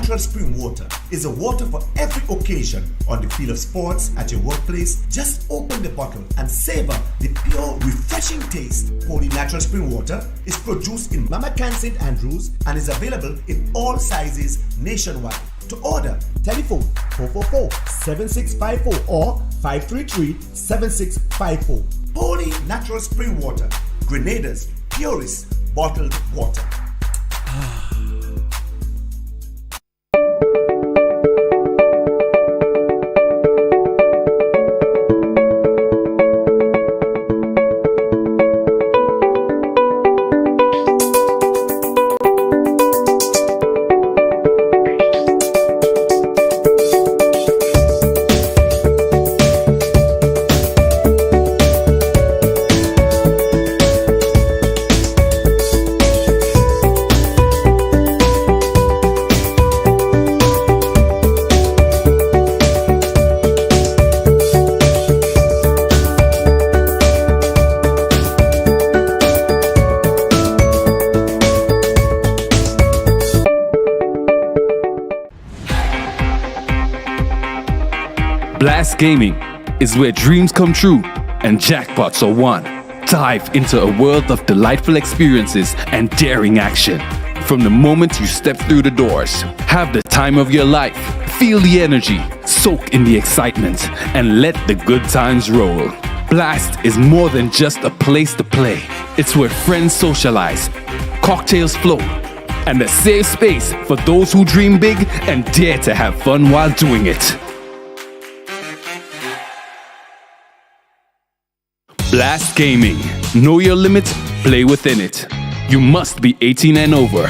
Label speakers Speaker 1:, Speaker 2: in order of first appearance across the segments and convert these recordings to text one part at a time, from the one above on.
Speaker 1: natural spring water is a water for every occasion on the field of sports, at your workplace. Just open the bottle and savor the pure, refreshing taste. Holy Natural Spring Water is produced in Mama Can St. Andrews and is available in all sizes nationwide. To order, telephone 444-7654 or 533-7654. Holy Natural Spring Water, Grenada's purest bottled water.
Speaker 2: Blast Gaming is where dreams come true and jackpots are won. Dive into a world of delightful experiences and daring action. From the moment you step through the doors, have the time of your life. Feel the energy, soak in the excitement, and let the good times roll. Blast is more than just a place to play. It's where friends socialize, cocktails flow, and a safe space for those who dream big and dare to have fun while doing it. Blast Gaming. Know your limits, play within it. You must be 18 and over.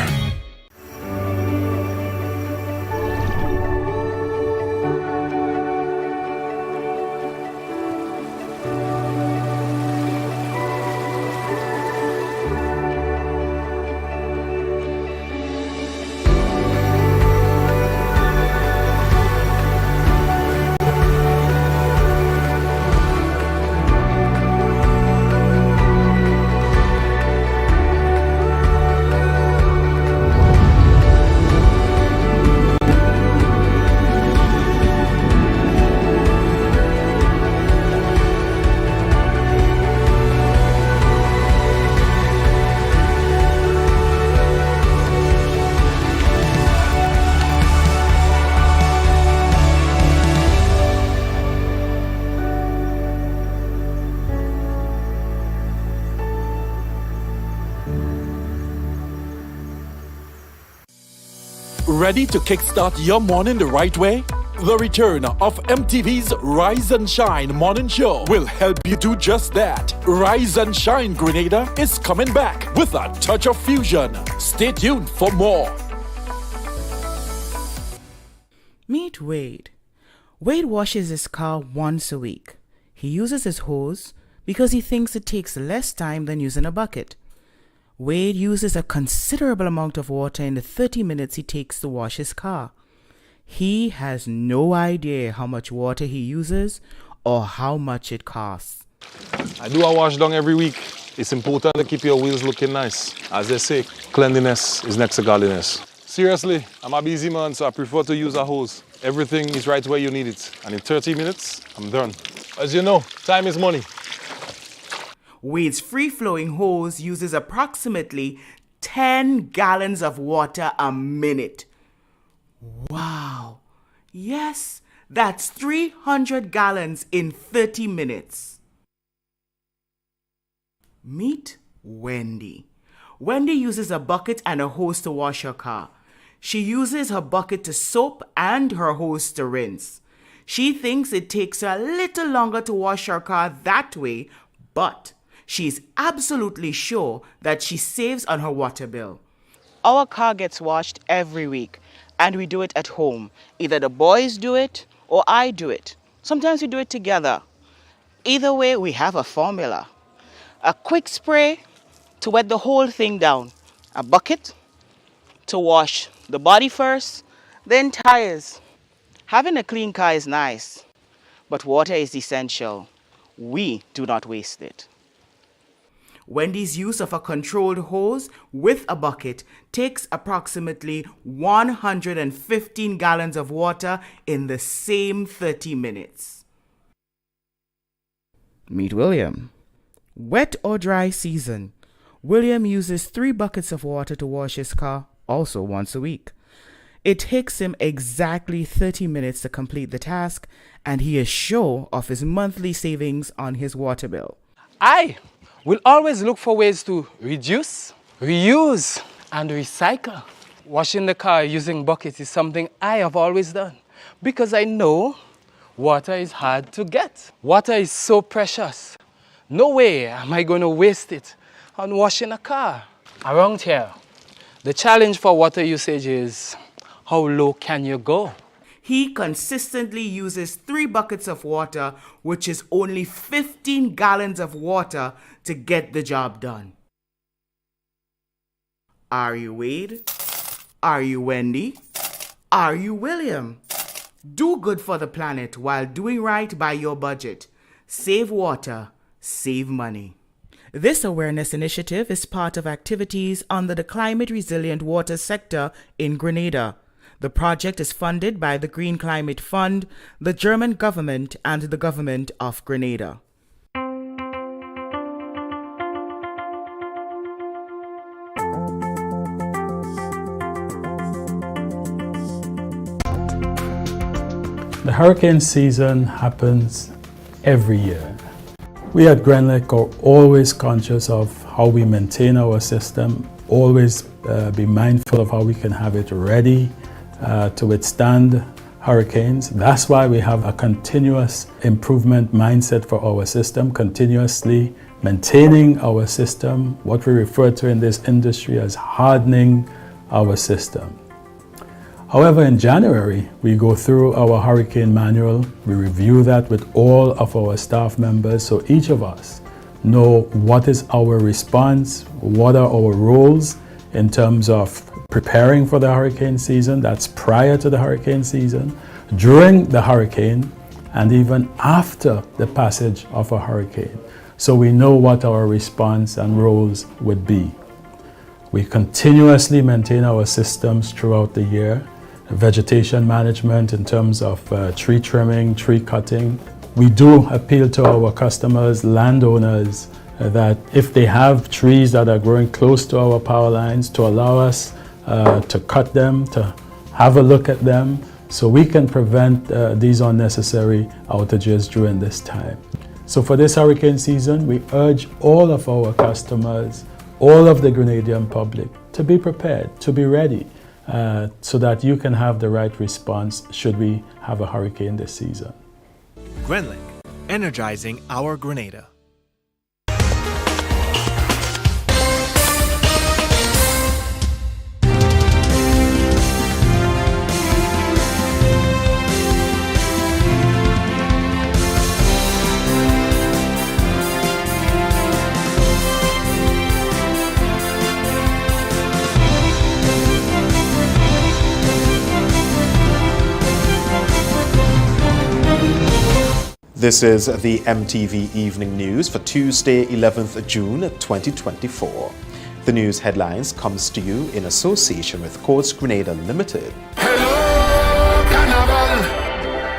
Speaker 3: Ready to kickstart your morning the right way? The return of MTV's Rise and Shine morning show will help you do just that. Rise and Shine Grenada is coming back with a touch of fusion. Stay tuned for more.
Speaker 4: Meet Wade. Wade washes his car once a week. He uses his hose because he thinks it takes less time than using a bucket. Wade uses a considerable amount of water in the 30 minutes he takes to wash his car. He has no idea how much water he uses or how much it costs.
Speaker 5: I do a wash down every week. It's important to keep your wheels looking nice. As they say, cleanliness is next to godliness. Seriously, I'm a busy man, so I prefer to use a hose. Everything is right where you need it. And in 30 minutes, I'm done. As you know, time is money.
Speaker 4: Wade's free-flowing hose uses approximately 10 gallons of water a minute. Wow. Yes, that's 300 gallons in 30 minutes. Meet Wendy. Wendy uses a bucket and a hose to wash her car. She uses her bucket to soap and her hose to rinse. She thinks it takes her a little longer to wash her car that way, but she's absolutely sure that she saves on her water bill. Our car gets washed every week, and we do it at home. Either the boys do it or I do it. Sometimes we do it together. Either way, we have a formula. A quick spray to wet the whole thing down. A bucket to wash the body first, then tires. Having a clean car is nice, but water is essential. We do not waste it. Wendy's use of a controlled hose with a bucket takes approximately 115 gallons of water in the same 30 minutes. Meet William. Wet or dry season, William uses 3 buckets of water to wash his car, also once a week. It takes him exactly 30 minutes to complete the task, and he is sure of his monthly savings on his water bill.
Speaker 6: I will always look for ways to reduce, reuse, and recycle. Washing the car using buckets is something I have always done because I know water is hard to get. Water is so precious. No way am I going to waste it on washing a car. Around here, the challenge for water usage is how low can you go?
Speaker 4: He consistently uses 3 buckets of water, which is only 15 gallons of water to get the job done. Are you Wade? Are you Wendy? Are you William? Do good for the planet while doing right by your budget. Save water, save money. This awareness initiative is part of activities under the Climate Resilient Water sector in Grenada. The project is funded by the Green Climate Fund, the German government, and the government of Grenada.
Speaker 7: The hurricane season happens every year. We at Grenlec are always conscious of how we maintain our system, always be mindful of how we can have it ready to withstand hurricanes. That's why we have a continuous improvement mindset for our system, continuously maintaining our system, what we refer to in this industry as hardening our system. However, in January, we go through our hurricane manual. We review that with all of our staff members so each of us know what is our response, what are our roles in terms of preparing for the hurricane season, that's prior to the hurricane season, during the hurricane, and even after the passage of a hurricane. So we know what our response and roles would be. We continuously maintain our systems throughout the year. Vegetation management in terms of tree trimming, tree cutting. We do appeal to our customers, landowners, that if they have trees that are growing close to our power lines, to allow us to cut them, to have a look at them, so we can prevent these unnecessary outages during this time. So for this hurricane season, we urge all of our customers, all of the Grenadian public, to be prepared, to be ready, so that you can have the right response should we have a hurricane this season.
Speaker 8: Grenlec, energizing our Grenada.
Speaker 9: This is the MTV Evening News for Tuesday, 11th June 2024. The news headlines comes to you in association with Courts Grenada Limited.
Speaker 10: Hello, Carnival.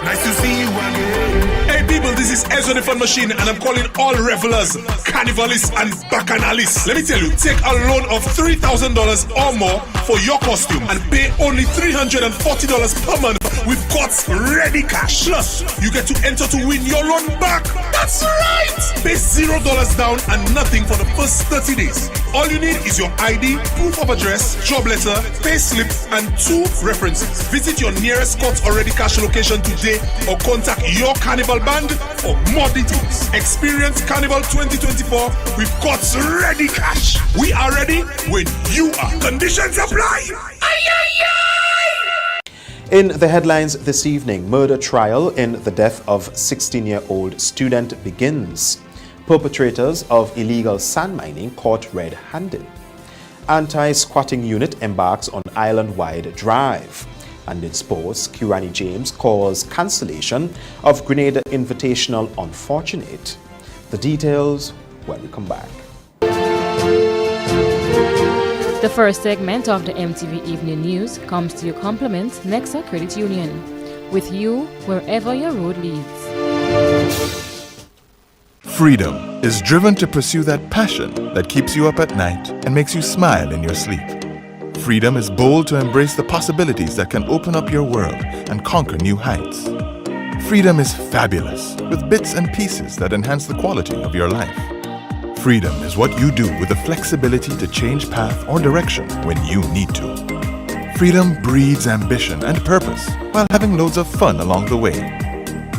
Speaker 10: Nice to see you again. Hey people, this is Ezra the Fun Machine and I'm calling all revelers, carnivalists and bacchanalis. Let me tell you, take a loan of $3,000 or more for your costume and pay only $340 per month with God's ready cash. Plus, you get to enter to win your loan back. That's right! Pay $0 down and nothing for the first 30 days. All you need is your ID, proof of address, job letter, pay slip, and 2 references. Visit your nearest Courts Already Cash location today or contact your Carnival band for more details. Experience Carnival 2024 with Courts Ready Cash. We are ready when you are. Conditions apply. Aye, aye, aye.
Speaker 9: In the headlines this evening, murder trial in the death of 16-year-old student begins. Perpetrators of illegal sand mining caught red-handed. Anti-squatting unit embarks on island-wide drive. And in sports, Kirani James calls cancellation of Grenada Invitational unfortunate. The details when we come back.
Speaker 11: The first segment of the MTV Evening News comes to your compliment Nexa Credit Union. With you wherever your road leads.
Speaker 12: Freedom is driven to pursue that passion that keeps you up at night and makes you smile in your sleep. Freedom is bold to embrace the possibilities that can open up your world and conquer new heights. Freedom is fabulous with bits and pieces that enhance the quality of your life. Freedom is what you do with the flexibility to change path or direction when you need to. Freedom breeds ambition and purpose while having loads of fun along the way.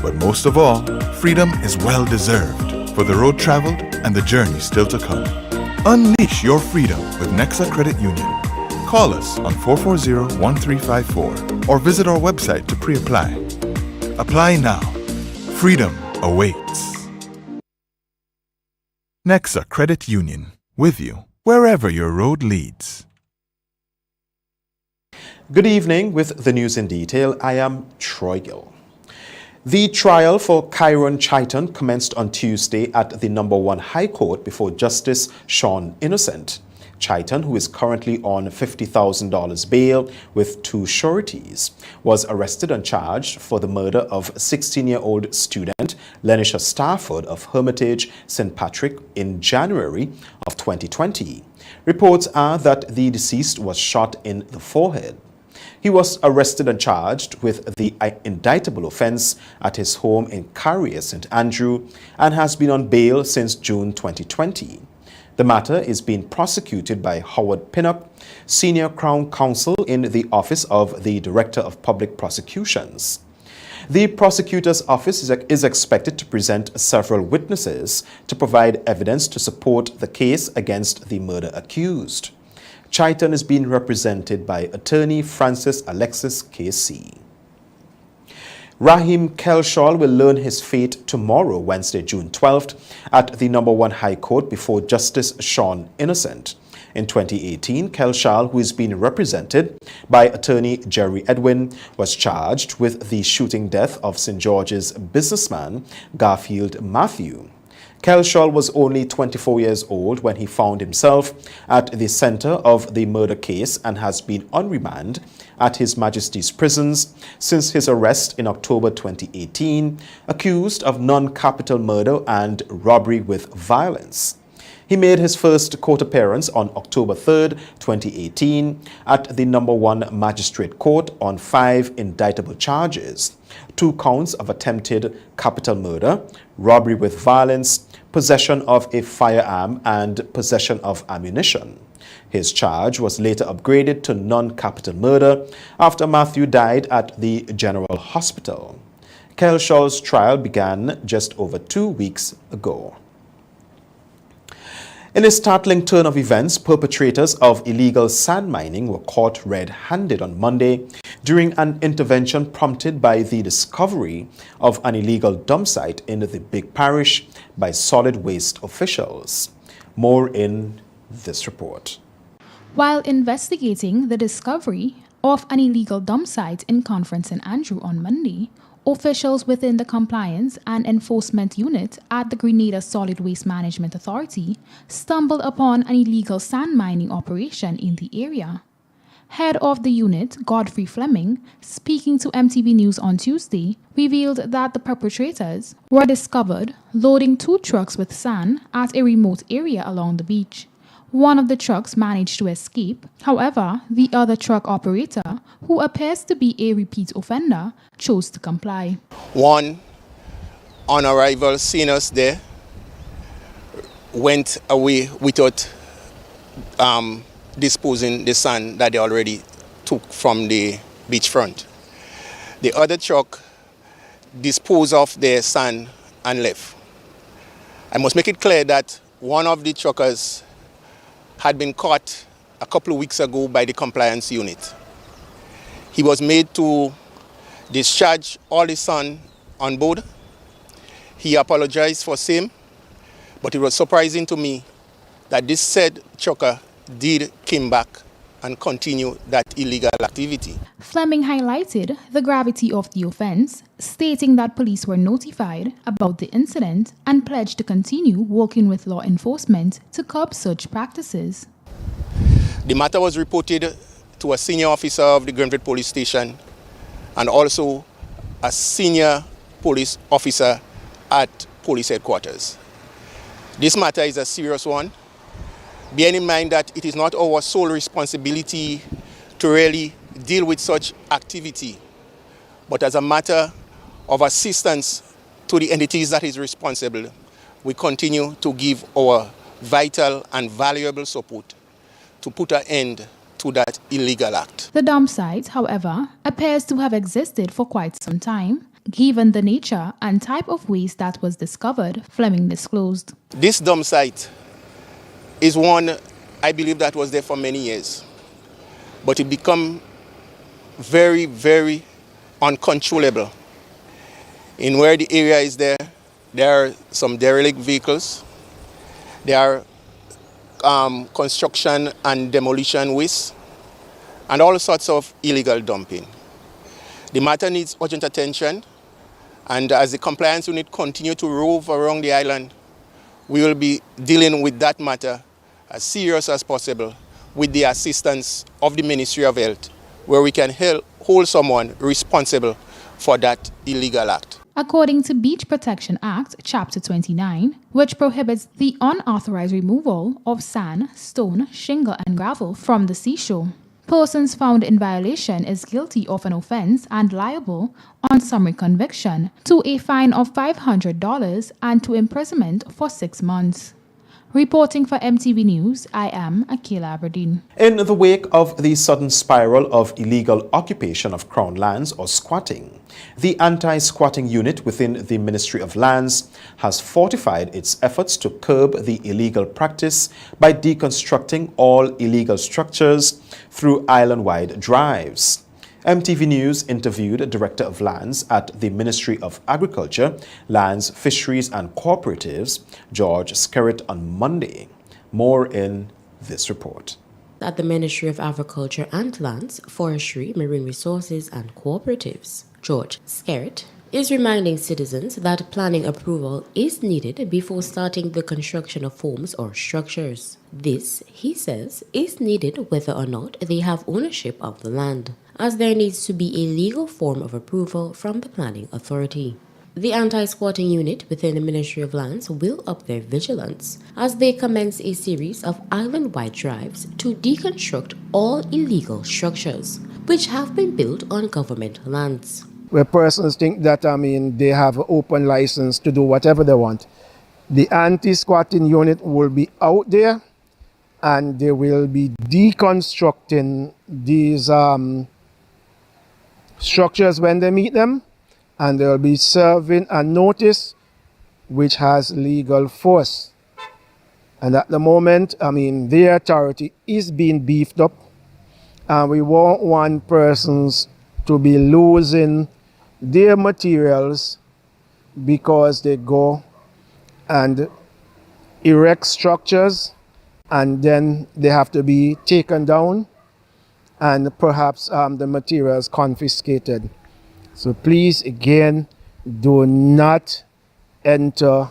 Speaker 12: But most of all, freedom is well deserved for the road traveled and the journey still to come. Unleash your freedom with Nexa Credit Union. Call us on 440-1354 or visit our website to pre-apply. Apply now. Freedom awaits. Nexa Credit Union, with you wherever your road leads.
Speaker 9: Good evening. With the news in detail, I am Troy Gill. The trial for Kyron Chaitan commenced on Tuesday at the No. 1 High Court before Justice Sean Innocent. Chaitan, who is currently on $50,000 bail with 2 sureties, was arrested and charged for the murder of 16-year-old student Lenisha Stafford of Hermitage St. Patrick in January of 2020. Reports are that the deceased was shot in the forehead. He was arrested and charged with the indictable offense at his home in Carrier, St. Andrew, and has been on bail since June 2020. The matter is being prosecuted by Howard Pinnock, Senior Crown Counsel in the Office of the Director of Public Prosecutions. The prosecutor's office is expected to present several witnesses to provide evidence to support the case against the murder accused. Chaitan is being represented by attorney Francis Alexis KC. Rahim Kelshaw will learn his fate tomorrow, Wednesday, June 12th, at the No. 1 High Court before Justice Sean Innocent. In 2018, Kelshaw, who is being represented by attorney Jerry Edwin, was charged with the shooting death of St. George's businessman Garfield Matthew. Kelshaw was only 24 years old when he found himself at the center of the murder case and has been on remand at His Majesty's prisons since his arrest in October 2018, accused of non-capital murder and robbery with violence. He made his first court appearance on October 3, 2018, at the No. 1 Magistrate Court on 5 indictable charges: 2 counts of attempted capital murder, robbery with violence, possession of a firearm, and possession of ammunition. His charge was later upgraded to non-capital murder after Matthew died at the General Hospital. Kelshaw's trial began just over 2 weeks ago. In a startling turn of events, perpetrators of illegal sand mining were caught red-handed on Monday during an intervention prompted by the discovery of an illegal dump site in the Big Parish by solid waste officials. More in this report.
Speaker 13: While investigating the discovery of an illegal dump site in Conference St. Andrew on Monday, officials within the Compliance and Enforcement Unit at the Grenada Solid Waste Management Authority stumbled upon an illegal sand mining operation in the area. Head of the unit, Godfrey Fleming, speaking to MTV News on Tuesday, revealed that the perpetrators were discovered loading 2 trucks with sand at a remote area along the beach. One of the trucks managed to escape. However, the other truck operator, who appears to be a repeat offender, chose to comply.
Speaker 14: One, on arrival, seen us there, went away without disposing the sand that they already took from the beachfront. The other truck disposed of their sand and left. I must make it clear that one of the truckers had been caught a couple of weeks ago by the compliance unit. He was made to discharge all the sand on board. He apologized for same, but it was surprising to me that this said trucker did come back and continue that illegal activity.
Speaker 13: Fleming highlighted the gravity of the offense, stating that police were notified about the incident and pledged to continue working with law enforcement to curb such practices.
Speaker 14: The matter was reported to a senior officer of the Grenville Police Station and also a senior police officer at police headquarters. This matter is a serious one. Bearing in mind that it is not our sole responsibility to really deal with such activity, but as a matter of assistance to the entities that is responsible, we continue to give our vital and valuable support to put an end to that illegal act.
Speaker 13: The dump site, however, appears to have existed for quite some time, given the nature and type of waste that was discovered, Fleming disclosed.
Speaker 14: This dump site is one, I believe, that was there for many years, but it became very, very uncontrollable. In where the area is there are some derelict vehicles, there are construction and demolition waste, and all sorts of illegal dumping. The matter needs urgent attention, and as the compliance unit continue to rove around the island, we will be dealing with that matter as serious as possible with the assistance of the Ministry of Health, where we can hold someone responsible for that illegal act.
Speaker 13: According to Beach Protection Act, Chapter 29, which prohibits the unauthorized removal of sand, stone, shingle, and gravel from the seashore, persons found in violation is guilty of an offense and liable, on summary conviction, to a fine of $500 and to imprisonment for 6 months. Reporting for MTV News, I am Akila Aberdeen.
Speaker 9: In the wake of the sudden spiral of illegal occupation of Crown lands or squatting, the anti-squatting unit within the Ministry of Lands has fortified its efforts to curb the illegal practice by deconstructing all illegal structures through island-wide drives. MTV News interviewed Director of Lands at the Ministry of Agriculture, Lands, Fisheries and Cooperatives, George Skerritt, on Monday. More in this report.
Speaker 15: At the Ministry of Agriculture and Lands, Forestry, Marine Resources and Cooperatives, George Skerritt is reminding citizens that planning approval is needed before starting the construction of homes or structures. This, he says, is needed whether or not they have ownership of the land, as there needs to be a legal form of approval from the planning authority. The anti-squatting unit within the Ministry of Lands will up their vigilance as they commence a series of island-wide drives to deconstruct all illegal structures which have been built on government lands.
Speaker 16: Where persons think that, they have an open license to do whatever they want. The anti-squatting unit will be out there and they will be deconstructing these structures when they meet them, and they'll be serving a notice which has legal force. And at the moment, their authority is being beefed up, and we won't want persons to be losing their materials because they go and erect structures and then they have to be taken down and perhaps the materials confiscated. So please, again, do not enter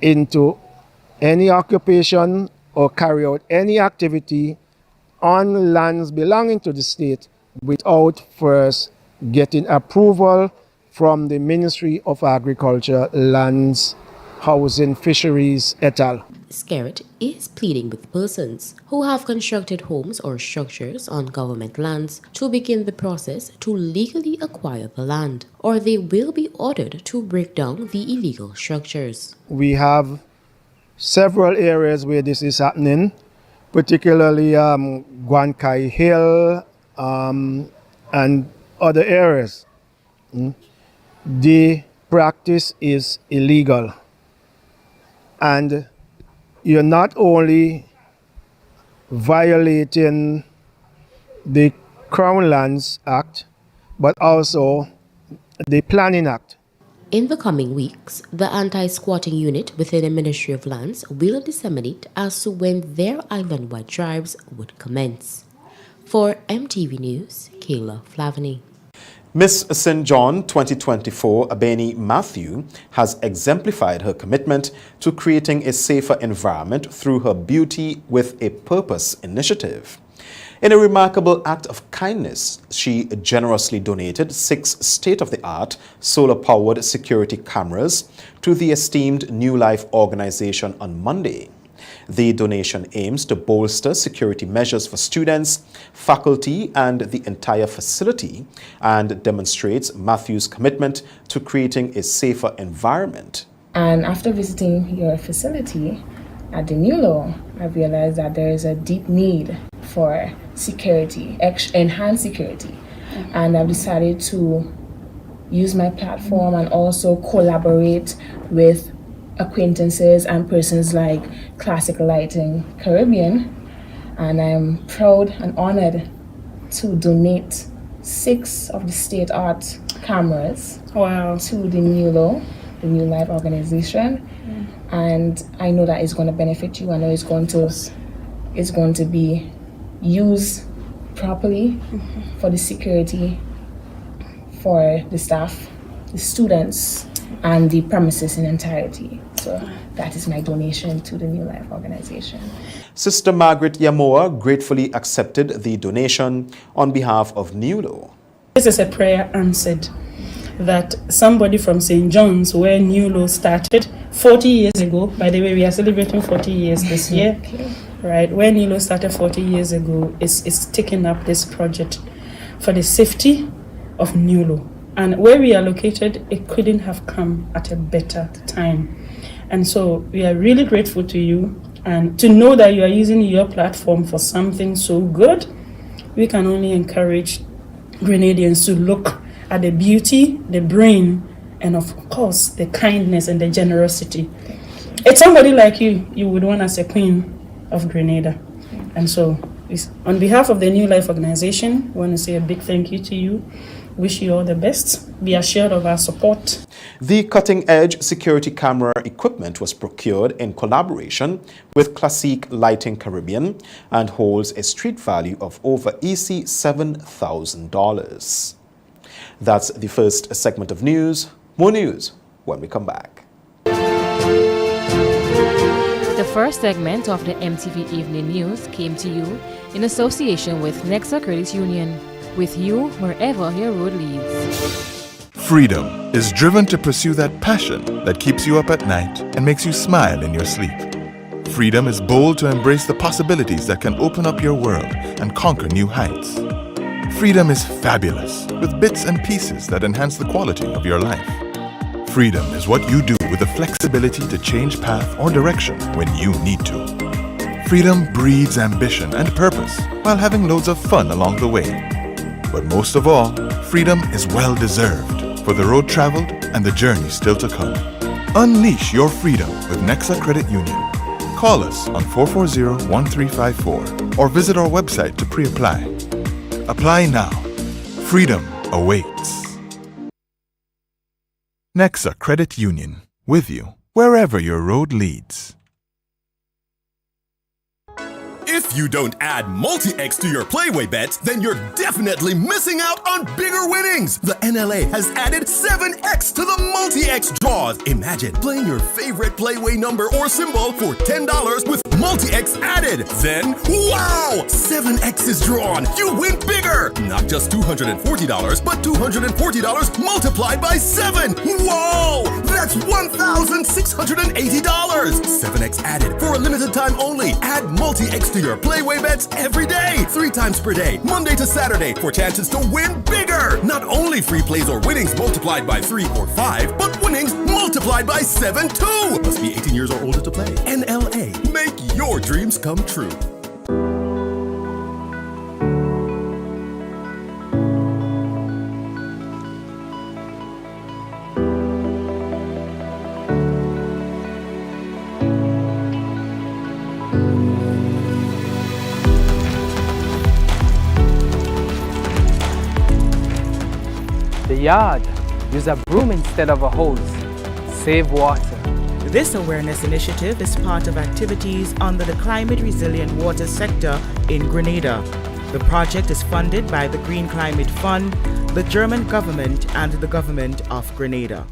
Speaker 16: into any occupation or carry out any activity on lands belonging to the state without first getting approval from the Ministry of Agriculture, Lands, Housing, Fisheries, et al.
Speaker 15: Skerritt is pleading with persons who have constructed homes or structures on government lands to begin the process to legally acquire the land, or they will be ordered to break down the illegal structures.
Speaker 16: We have several areas where this is happening, particularly Guankai Hill and other areas. The practice is illegal. And you're not only violating the Crown Lands Act, but also the Planning Act.
Speaker 15: In the coming weeks, the anti-squatting unit within the Ministry of Lands will disseminate as to when their island-wide drives would commence. For MTV News, Kayla Flavany.
Speaker 9: Miss St. John 2024, Abeni Matthew, has exemplified her commitment to creating a safer environment through her Beauty with a Purpose initiative. In a remarkable act of kindness, she generously donated 6 state-of-the-art solar-powered security cameras to the esteemed New Life organization on Monday. The donation aims to bolster security measures for students, faculty, and the entire facility, and demonstrates Matthew's commitment to creating a safer environment.
Speaker 17: And after visiting your facility at the New Law, I realized that there is a deep need for security, enhanced security. And I've decided to use my platform and also collaborate with acquaintances and persons like Classic Lighting Caribbean, and I'm proud and honored to donate 6 of the state-art cameras to the New Law, the New Life organization, and I know that it's going to benefit you. I know it's going to be used properly for the security, for the staff, the students, and the premises in entirety. So that is my donation to the New Life organization.
Speaker 9: Sister Margaret Yamoa gratefully accepted the donation on behalf of New Law.
Speaker 18: This is a prayer answered, that somebody from St. John's, where New Law started 40 years ago, by the way, we are celebrating 40 years this year, right? Where New Law started 40 years ago is taking up this project for the safety of New Law. And where we are located, it couldn't have come at a better time. And so we are really grateful to you, and to know that you are using your platform for something so good. We can only encourage Grenadians to look at the beauty, the brain, and of course, the kindness and the generosity. It's somebody like you would want as a queen of Grenada. And so on behalf of the New Life organization, I want to say a big thank you to you. Wish you all the best. Be assured of our support.
Speaker 9: The cutting-edge security camera equipment was procured in collaboration with Classic Lighting Caribbean and holds a street value of over $7,000. That's the first segment of news. More news when we come back.
Speaker 11: The first segment of the MTV Evening News came to you in association with Nexa Credit Union. With you wherever your road leads.
Speaker 12: Freedom is driven to pursue that passion that keeps you up at night and makes you smile in your sleep. Freedom is bold to embrace the possibilities that can open up your world and conquer new heights. Freedom is fabulous, with bits and pieces that enhance the quality of your life. Freedom is what you do with the flexibility to change path or direction when you need to. Freedom breeds ambition and purpose while having loads of fun along the way. But most of all, freedom is well-deserved for the road traveled and the journey still to come. Unleash your freedom with Nexa Credit Union. Call us on 440-1354 or visit our website to pre-apply. Apply now. Freedom awaits. Nexa Credit Union, with you wherever your road leads.
Speaker 19: If you don't add multi-X to your Playway bets, then you're definitely missing out on bigger winnings. The NLA has added 7X to the multi-X draws. Imagine playing your favorite Playway number or symbol for $10 with multi-X added. Then, wow! 7X is drawn. You win bigger. Not just $240, but $240 multiplied by 7. Whoa! That's $1,680. 7X added for a limited time only. Add multi-X to your Playway bets every day, 3 times per day, Monday to Saturday, for chances to win bigger. Not only free plays or winnings multiplied by 3 or 5, but winnings multiplied by 7 too. Must be 18 years or older to play. NLA, make your dreams come true.
Speaker 6: Yard. Use a broom instead of a hose. Save water.
Speaker 4: This awareness initiative is part of activities under the Climate Resilient Water sector in Grenada. The project is funded by the Green Climate Fund, the German government, and the government of Grenada.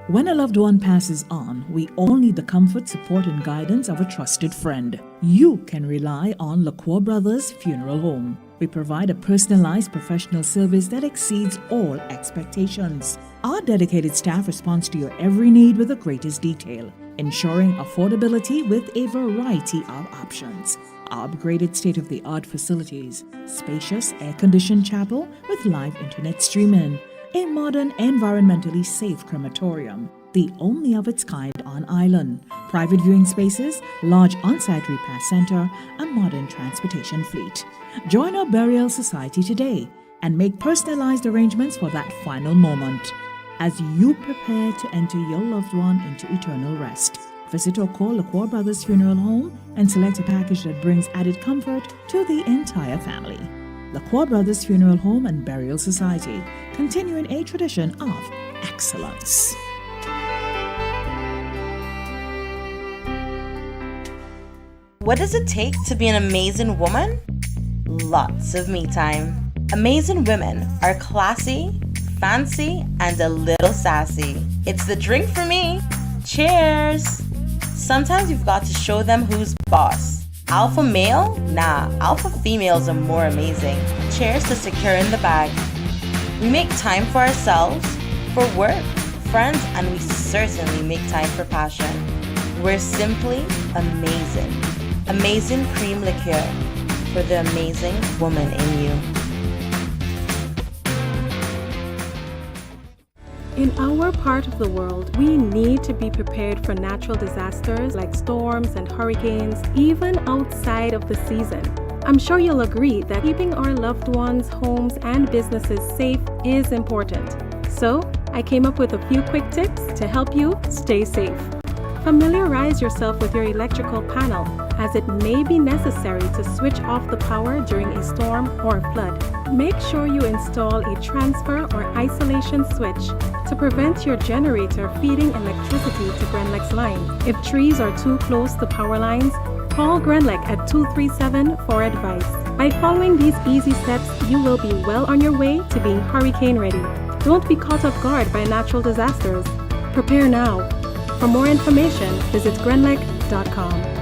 Speaker 20: When a loved one passes on, we all need the comfort, support, and guidance of a trusted friend. You can rely on LaCour Brothers Funeral Home. We provide a personalized professional service that exceeds all expectations. Our dedicated staff responds to your every need with the greatest detail, ensuring affordability with a variety of options. Our upgraded state-of-the-art facilities, spacious air-conditioned chapel with live internet streaming, a modern, environmentally safe crematorium, the only of its kind on island, private viewing spaces, large on-site repast center, a modern transportation fleet. Join our burial society today and make personalized arrangements for that final moment as you prepare to enter your loved one into eternal rest. Visit or call LaCour Brothers Funeral Home and select a package that brings added comfort to the entire family. LaCour Brothers Funeral Home and Burial Society, continuing a tradition of excellence.
Speaker 21: What does it take to be an amazing woman? Lots of me time. Amazing women are classy, fancy, and a little sassy. It's the drink for me. Cheers! Sometimes you've got to show them who's boss. Alpha male? Nah, alpha females are more amazing. Cheers to securing the bag. We make time for ourselves, for work, friends, and we certainly make time for passion. We're simply amazing. Amazing cream liqueur for the amazing woman in you.
Speaker 22: In our part of the world, we need to be prepared for natural disasters like storms and hurricanes, even outside of the season. I'm sure you'll agree that keeping our loved ones, homes, and businesses safe is important. So, I came up with a few quick tips to help you stay safe. Familiarize yourself with your electrical panel, as it may be necessary to switch off the power during a storm or flood. Make sure you install a transfer or isolation switch to prevent your generator feeding electricity to Grenlec's line. If trees are too close to power lines, call Grenlec at 237 for advice. By following these easy steps, you will be well on your way to being hurricane ready. Don't be caught off guard by natural disasters. Prepare now. For more information, visit grenlec.com.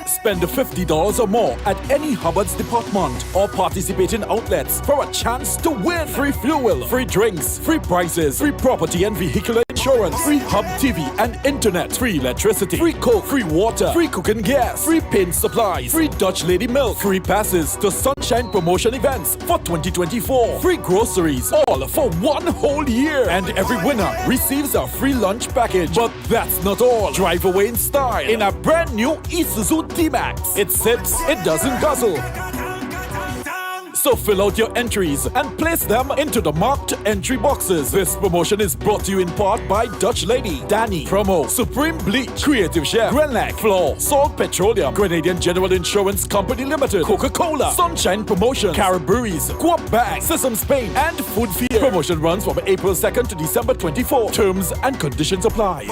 Speaker 3: Spend $50 or more at any Hubbard's department or participating outlets for a chance to win free fuel, free drinks, free prizes, free property and vehicular insurance, free Hub TV and internet, free electricity, free coke, free water, free cooking gas, free paint supplies, free Dutch Lady milk, free passes to Sunshine promotion events for 2024, free groceries, all for one whole year. And every winner receives a free lunch package. But that's not all. Drive away in style in a brand new Isuzu D-Max. It sips, it doesn't guzzle. So fill out your entries and place them into the marked entry boxes. This promotion is brought to you in part by Dutch Lady, Danny, Promo, Supreme Bleach, Creative Chef, Grenlac, Floor, Salt Petroleum, Grenadian General Insurance Company Limited, Coca-Cola, Sunshine Promotion, Caribberies, Coop Bag, Sesame Spain, and Food Fear. Promotion runs from April 2nd to December 24. Terms and conditions apply.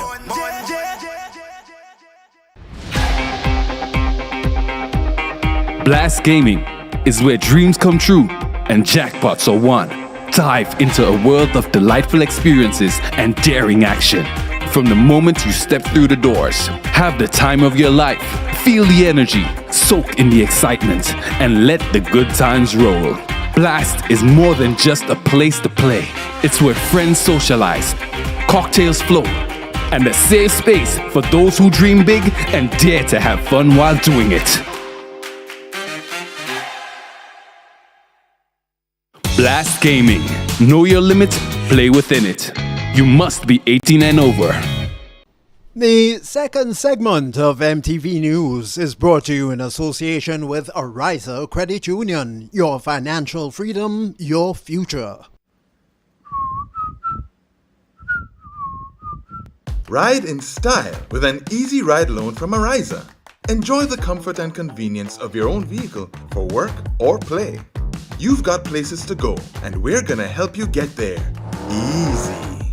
Speaker 2: Blast Gaming is where dreams come true and jackpots are won. Dive into a world of delightful experiences and daring action. From the moment you step through the doors, have the time of your life. Feel the energy, soak in the excitement, and let the good times roll. Blast is more than just a place to play. It's where friends socialize, cocktails flow, and a safe space for those who dream big and dare to have fun while doing it. Blast Gaming. Know your limit, play within it. You must be 18 and over.
Speaker 23: The second segment of MTV News is brought to you in association with Ariza Credit Union. Your financial freedom, your future.
Speaker 12: Ride in style with an easy ride loan from Ariza. Enjoy the comfort and convenience of your own vehicle for work or play. You've got places to go, and we're gonna help you get there. Easy.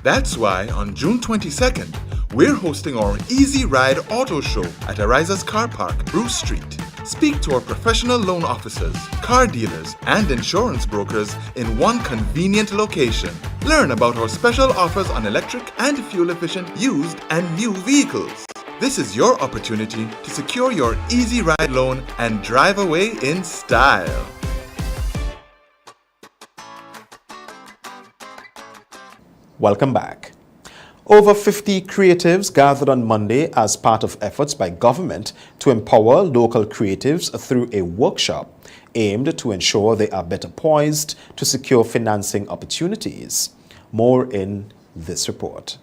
Speaker 12: That's why on June 22nd, we're hosting our Easy Ride Auto Show at Ariza's Car Park, Bruce Street. Speak to our professional loan officers, car dealers, and insurance brokers in one convenient location. Learn about our special offers on electric and fuel-efficient used and new vehicles. This is your opportunity to secure your Easy Ride loan and drive away in style.
Speaker 9: Welcome back. Over 50 creatives gathered on Monday as part of efforts by government to empower local creatives through a workshop aimed to ensure they are better poised to secure financing opportunities. More in this report.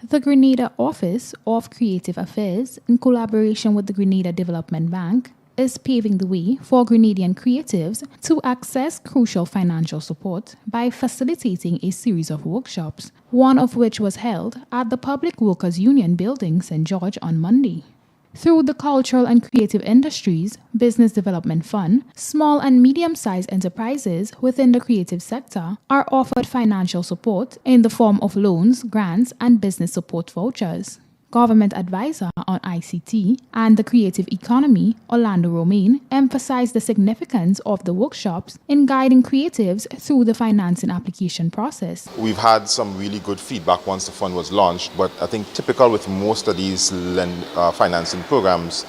Speaker 13: The Grenada Office of Creative Affairs, in collaboration with the Grenada Development Bank, is paving the way for Grenadian creatives to access crucial financial support by facilitating a series of workshops, one of which was held at the Public Workers Union building, St. George, on Monday. Through the Cultural and Creative Industries Business Development Fund, small and medium-sized enterprises within the creative sector are offered financial support in the form of loans, grants, and business support vouchers. Government Advisor on ICT and the Creative Economy, Orlando Romaine, emphasized the significance of the workshops in guiding creatives through the financing application process.
Speaker 1: We've had some really good feedback once the fund was launched, but I think typical with most of these financing programs,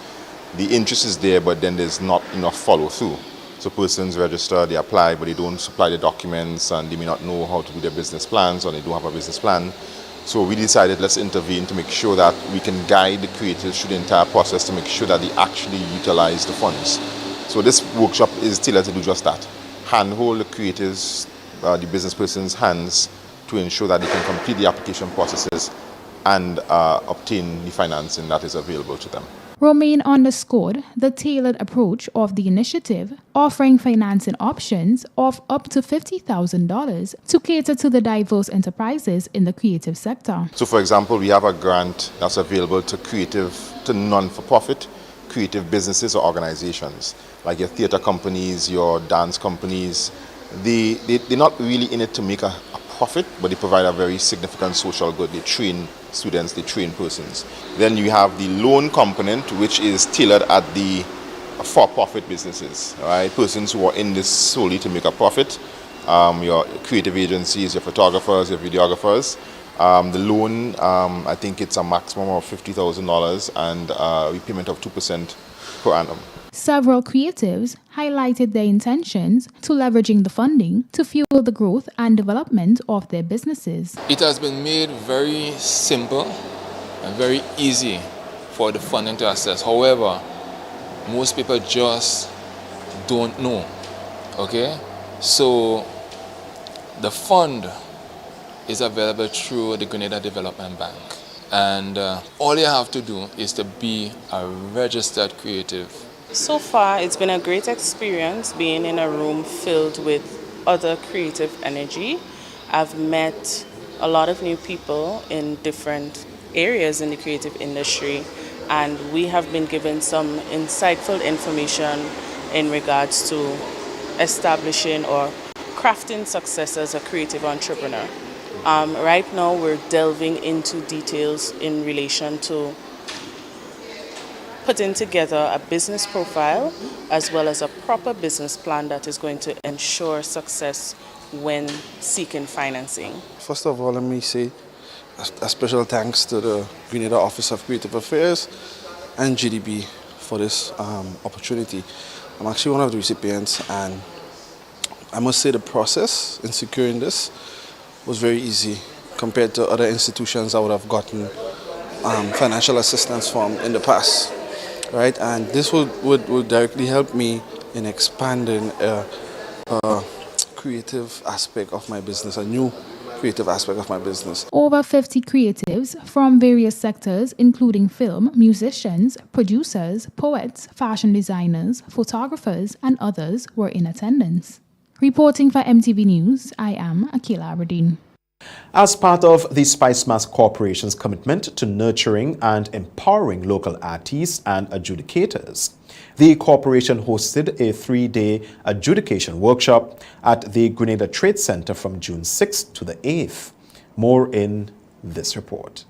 Speaker 1: the interest is there, but then there's not enough follow through. So persons register, they apply, but they don't supply the documents, and they may not know how to do their business plans, or they don't have a business plan. So we decided let's intervene to make sure that we can guide the creators through the entire process to make sure that they actually utilize the funds. So this workshop is tailored to do just that. Handhold the creators, the business person's hands to ensure that they can complete the application processes and obtain the financing that is available to them.
Speaker 13: Romaine underscored the tailored approach of the initiative, offering financing options of up to $50,000 to cater to the diverse enterprises in the creative sector.
Speaker 1: So for example, we have a grant that's available to non-for-profit creative businesses or organizations, like your theater companies, your dance companies. They're not really in it to make a profit, but they provide a very significant social good. They train students, they train persons. Then you have the loan component, which is tailored at the for-profit businesses, right? Persons who are in this solely to make a profit. Your creative agencies, your photographers, your videographers. The loan, I think it's a maximum of $50,000 and a repayment of 2% per annum.
Speaker 13: Several creatives highlighted their intentions to leveraging the funding to fuel the growth and development of their businesses.
Speaker 5: It has been made very simple and very easy for the funding to access. However, most people just don't know. Okay? So the fund is available through the Grenada Development Bank. And all you have to do is to be a registered creative.
Speaker 7: So far, it's been a great experience being in a room filled with other creative energy. I've met a lot of new people in different areas in the creative industry, and we have been given some insightful information in regards to establishing or crafting success as a creative entrepreneur. Right now, we're delving into details in relation to putting together a business profile as well as a proper business plan that is going to ensure success when seeking financing.
Speaker 24: First of all, let me say a special thanks to the Grenada Office of Creative Affairs and GDB for this opportunity. I'm actually one of the recipients, and I must say the process in securing this was very easy compared to other institutions I would have gotten financial assistance from in the past. Right, and this would directly help me in expanding a creative aspect of my business, a new creative aspect of my business.
Speaker 13: Over 50 creatives from various sectors, including film, musicians, producers, poets, fashion designers, photographers, and others, were in attendance. Reporting for MTV News, I am Akila Aberdeen.
Speaker 9: As part of the Spice Mass Corporation's commitment to nurturing and empowering local artists and adjudicators, the corporation hosted a 3-day adjudication workshop at the Grenada Trade Center from June 6th to the 8th. More in this report.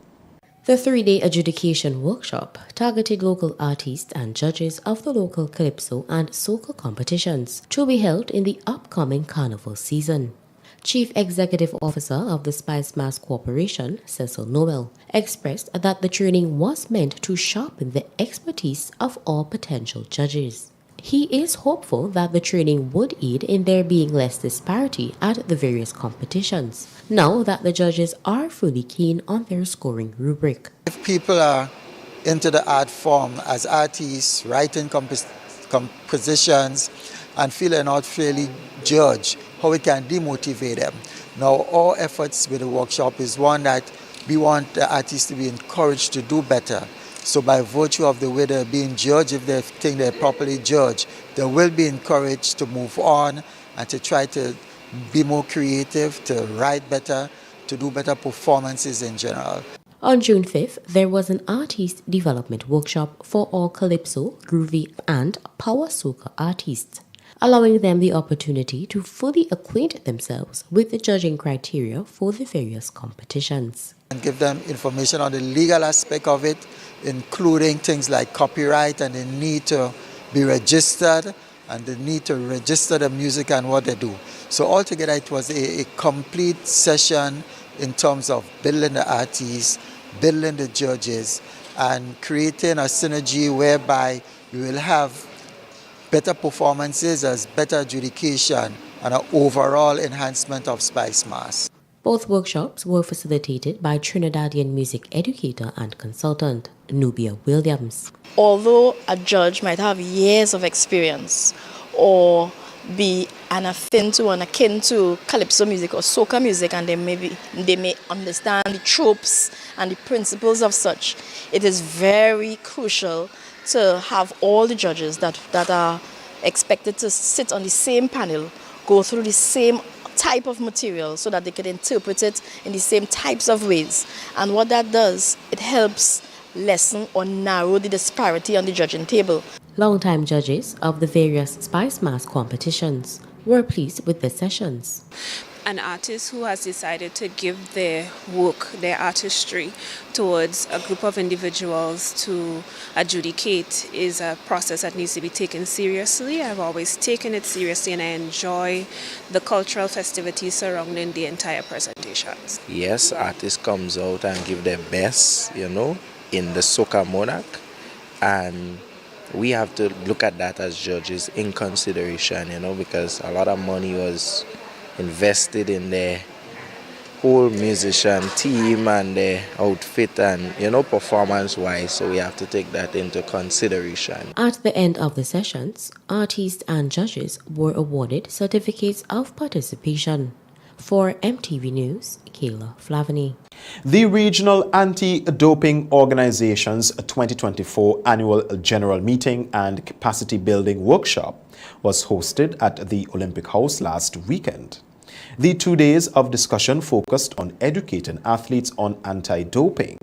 Speaker 15: The 3-day adjudication workshop targeted local artists and judges of the local calypso and soca competitions to be held in the upcoming carnival season. Chief Executive Officer of the Spice Mass Corporation, Cecil Noel, expressed that the training was meant to sharpen the expertise of all potential judges. He is hopeful that the training would aid in there being less disparity at the various competitions, now that the judges are fully keen on their scoring rubric.
Speaker 8: If people are into the art form as artists, writing compositions, and feel they're not fairly judged, how we can demotivate them. Now, our efforts with the workshop is one that we want the artists to be encouraged to do better. So by virtue of the way they're being judged, if they think they're properly judged, they will be encouraged to move on and to try to be more creative, to write better, to do better performances in general.
Speaker 15: On June 5th, there was an artist development workshop for all calypso, groovy, and power soca artists, allowing them the opportunity to fully acquaint themselves with the judging criteria for the various competitions.
Speaker 8: And give them information on the legal aspect of it, including things like copyright and the need to be registered and the need to register the music and what they do. So altogether it was a complete session in terms of building the artists, building the judges, and creating a synergy whereby we will have better performances as better adjudication and an overall enhancement of Spice Mass.
Speaker 15: Both workshops were facilitated by Trinidadian music educator and consultant Nubia Williams.
Speaker 10: Although a judge might have years of experience or be akin to calypso music or soca music, and they may understand the tropes and the principles of such, it is very crucial to have all the judges that are expected to sit on the same panel go through the same type of material so that they can interpret it in the same types of ways. And what that does, it helps lessen or narrow the disparity on the judging table.
Speaker 15: Longtime judges of the various Spice Mass competitions were pleased with the sessions.
Speaker 14: An artist who has decided to give their work, their artistry, towards a group of individuals to adjudicate is a process that needs to be taken seriously. I've always taken it seriously, and I enjoy the cultural festivities surrounding the entire presentations.
Speaker 16: Yes, artists comes out and give their best, in the soca monarch, and we have to look at that as judges in consideration, because a lot of money was invested in the whole musician team and the outfit and, performance-wise, so we have to take that into consideration.
Speaker 15: At the end of the sessions, artists and judges were awarded certificates of participation. For MTV News, Kayla Flavany.
Speaker 9: The Regional Anti-Doping Organization's 2024 Annual General Meeting and Capacity Building Workshop was hosted at the Olympic House last weekend. The 2 days of discussion focused on educating athletes on anti-doping.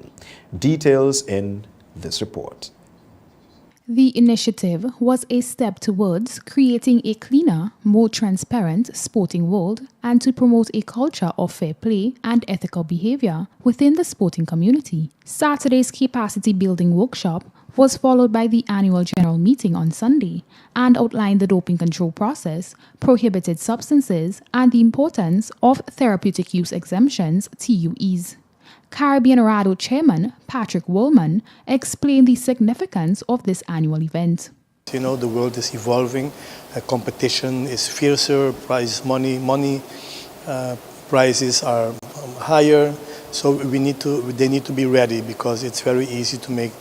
Speaker 9: Details in this report.
Speaker 13: The initiative was a step towards creating a cleaner, more transparent sporting world and to promote a culture of fair play and ethical behavior within the sporting community. Saturday's capacity building workshop was followed by the annual general meeting on Sunday and outlined the doping control process, prohibited substances, and the importance of therapeutic use exemptions, TUEs. Caribbean RADO chairman Patrick Woolman explained the significance of this annual event.
Speaker 25: The world is evolving, competition is fiercer, money prices are higher, so they need to be ready because it's very easy to make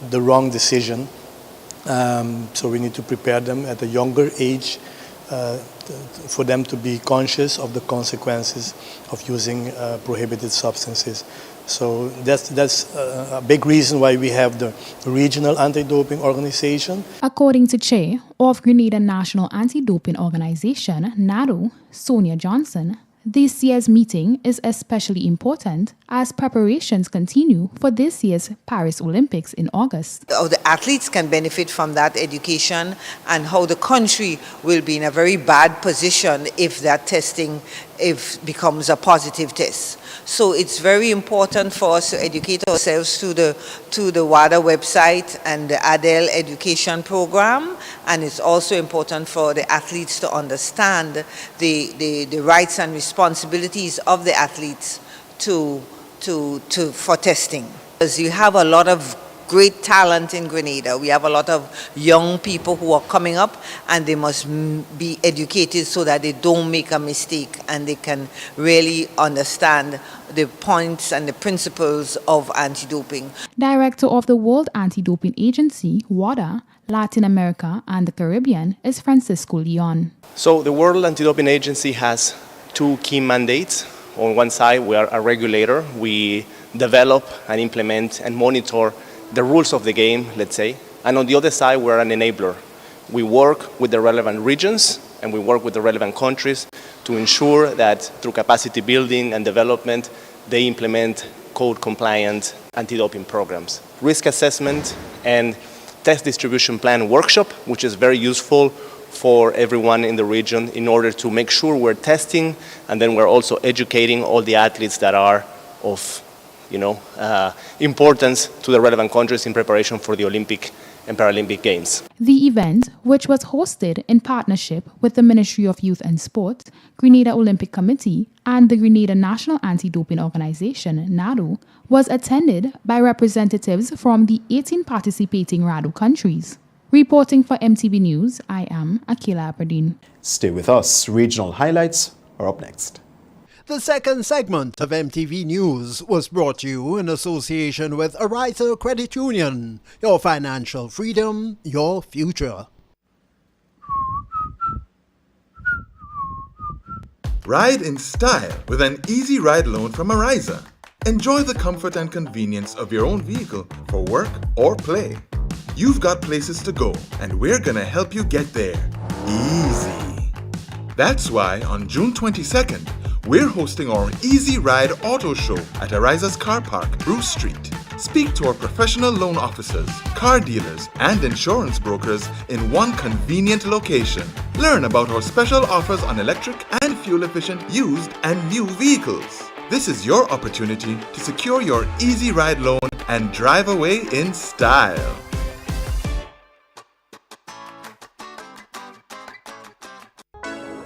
Speaker 25: the wrong decision. So we need to prepare them at a younger age for them to be conscious of the consequences of using prohibited substances. So that's a big reason why we have the Regional Anti-Doping Organization.
Speaker 13: According to Chair of Grenada National Anti-Doping Organization, NADO, Sonia Johnson, This year's meeting is especially important as preparations continue for this year's Paris Olympics in August.
Speaker 6: How the athletes can benefit from that education and how the country will be in a very bad position if that testing becomes a positive test. So it's very important for us to educate ourselves through the WADA website and the ADEL education program, and it's also important for the athletes to understand the rights and responsibilities of the athletes for testing. Because you have a lot of great talent in Grenada. We have a lot of young people who are coming up, and they must be educated so that they don't make a mistake and they can really understand the points and the principles of anti-doping.
Speaker 13: Director of the World Anti-Doping Agency, WADA, Latin America and the Caribbean is Francisco Leon.
Speaker 11: So the World Anti-Doping Agency has two key mandates. On one side, we are a regulator. We develop and implement and monitor the rules of the game, let's say. And on the other side, we're an enabler. We work with the relevant regions and we work with the relevant countries to ensure that through capacity building and development, they implement code-compliant anti-doping programs. Risk assessment and test distribution plan workshop, which is very useful for everyone in the region in order to make sure we're testing, and then we're also educating all the athletes that are of importance to the relevant countries in preparation for the Olympic and Paralympic Games.
Speaker 13: The event, which was hosted in partnership with the Ministry of Youth and Sport, Grenada Olympic Committee, and the Grenada National Anti-Doping Organization, NADO, was attended by representatives from the 18 participating RADO countries. Reporting for MTV News, I am Akila Aberdeen.
Speaker 9: Stay with us. Regional highlights are up next.
Speaker 23: The second segment of MTV News was brought to you in association with Ariza Credit Union. Your financial freedom, your future.
Speaker 12: Ride in style with an easy ride loan from Ariza. Enjoy the comfort and convenience of your own vehicle for work or play. You've got places to go, and we're gonna help you get there. Easy. That's why on June 22nd, we're hosting our Easy Ride Auto Show at Ariza's Car Park, Bruce Street. Speak to our professional loan officers, car dealers, and insurance brokers in one convenient location. Learn about our special offers on electric and fuel-efficient used and new vehicles. This is your opportunity to secure your Easy Ride loan and drive away in style.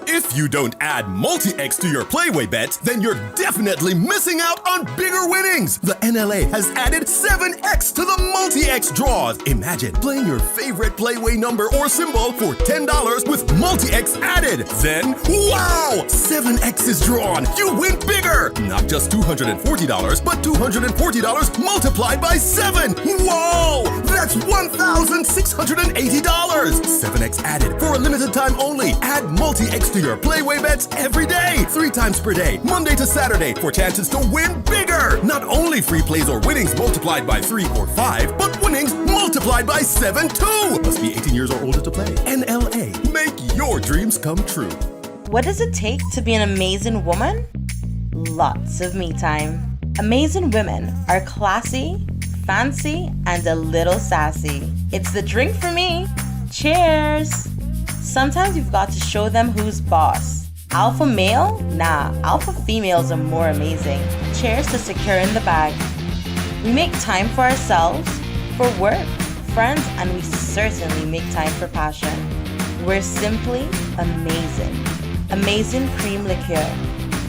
Speaker 17: If you don't add multi-X to your Playway bets, then you're definitely missing out on bigger winnings. The NLA has added 7X to the multi-X draws. Imagine playing your favorite Playway number or symbol for $10 with multi-X added. Then, wow! 7X is drawn. You win bigger. Not just $240, but $240 multiplied by 7. Whoa! That's $1,680. 7X added for a limited time only. Add multi-X to your Playway bets every day, 3 times per day, Monday to Saturday, for chances to win bigger. Not only free plays or winnings multiplied by 3 or 5, but winnings multiplied by 7 too. Must be 18 years or older to play. NLA, make your dreams come true.
Speaker 21: What does it take to be an amazing woman? Lots of me time. Amazing women are classy, fancy, and a little sassy. It's the drink for me. Cheers! Sometimes you've got to show them who's boss. Alpha male? Nah, alpha females are more amazing. Cheers to securing the bag. We make time for ourselves, for work, friends, and we certainly make time for passion. We're simply amazing. Amazing cream liqueur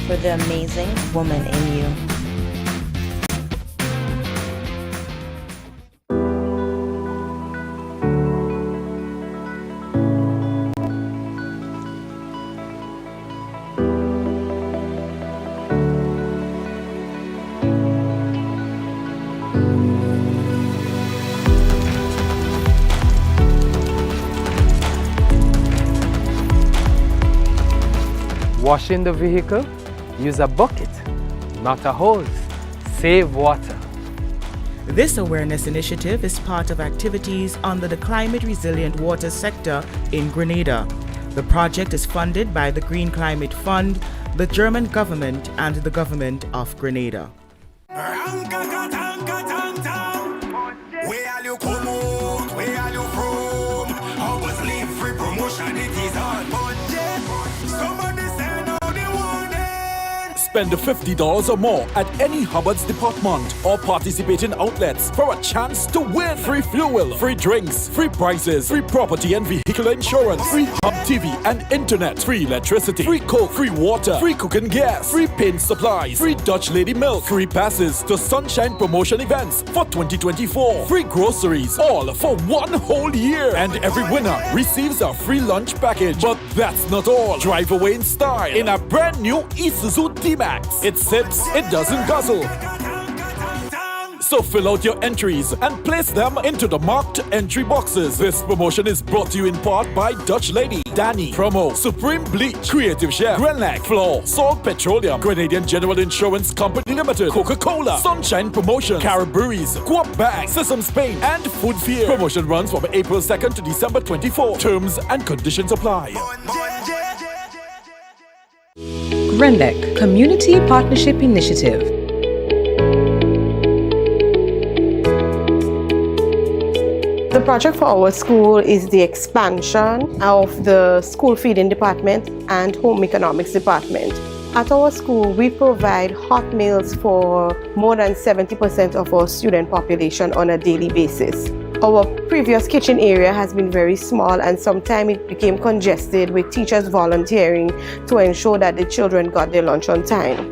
Speaker 21: for the amazing woman in you.
Speaker 18: Washing the vehicle? Use a bucket, not a hose. Save water.
Speaker 4: This awareness initiative is part of activities under the Climate Resilient Water sector in Grenada. The project is funded by the Green Climate Fund, the German government and the government of Grenada.
Speaker 2: Spend $50 or more at any Hubbard's department or participating outlets for a chance to win free fuel, free drinks, free prizes, free property and vehicle insurance, free Hub TV and internet, free electricity, free coke, free water, free cooking gas, free paint supplies, free Dutch Lady milk, free passes to Sunshine promotion events for 2024, free groceries, all for 1 whole year. And every winner receives a free lunch package. But that's not all. Drive away in style in a brand new Isuzu D-Max. It sips, it doesn't guzzle. So fill out your entries and place them into the marked entry boxes. This promotion is brought to you in part by Dutch Lady, Danny, Promo, Supreme Bleach, Creative Chef, Grenlac, Floor, Salt Petroleum, Grenadian General Insurance Company Limited, Coca-Cola, Sunshine Promotion, Caribberies, Guap Bag, Sesame Spain, and Food Fear. Promotion runs from April 2nd to December 24. Terms and conditions apply.
Speaker 3: GRENDEC Community Partnership Initiative.
Speaker 19: The project for our school is the expansion of the school feeding department and home economics department. At our school, we provide hot meals for more than 70% of our student population on a daily basis. Our previous kitchen area has been very small, and sometimes it became congested with teachers volunteering to ensure that the children got their lunch on time.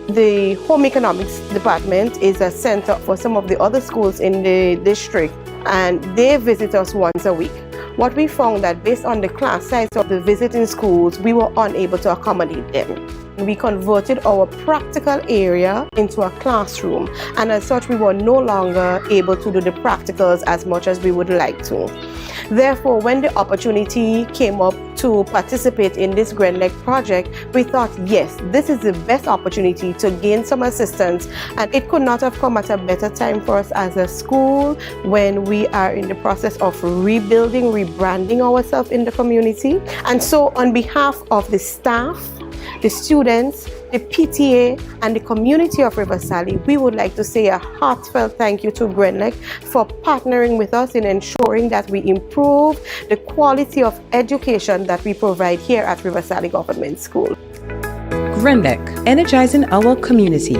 Speaker 19: The home economics department is a center for some of the other schools in the district, and they visit us once a week. What we found that based on the class size of the visiting schools, we were unable to accommodate them. We converted our practical area into a classroom, and as such we were no longer able to do the practicals as much as we would like to. Therefore, when the opportunity came up to participate in this GRENDEC project, we thought, yes, this is the best opportunity to gain some assistance, and it could not have come at a better time for us as a school when we are in the process of rebuilding, rebranding ourselves in the community. And so on behalf of the staff, the students, the PTA, and the community of River-Sally, we would like to say a heartfelt thank you to GRENDEC for partnering with us in ensuring that we improve the quality of education that we provide here at River-Sally Government School.
Speaker 3: GRENDEC, energizing our community.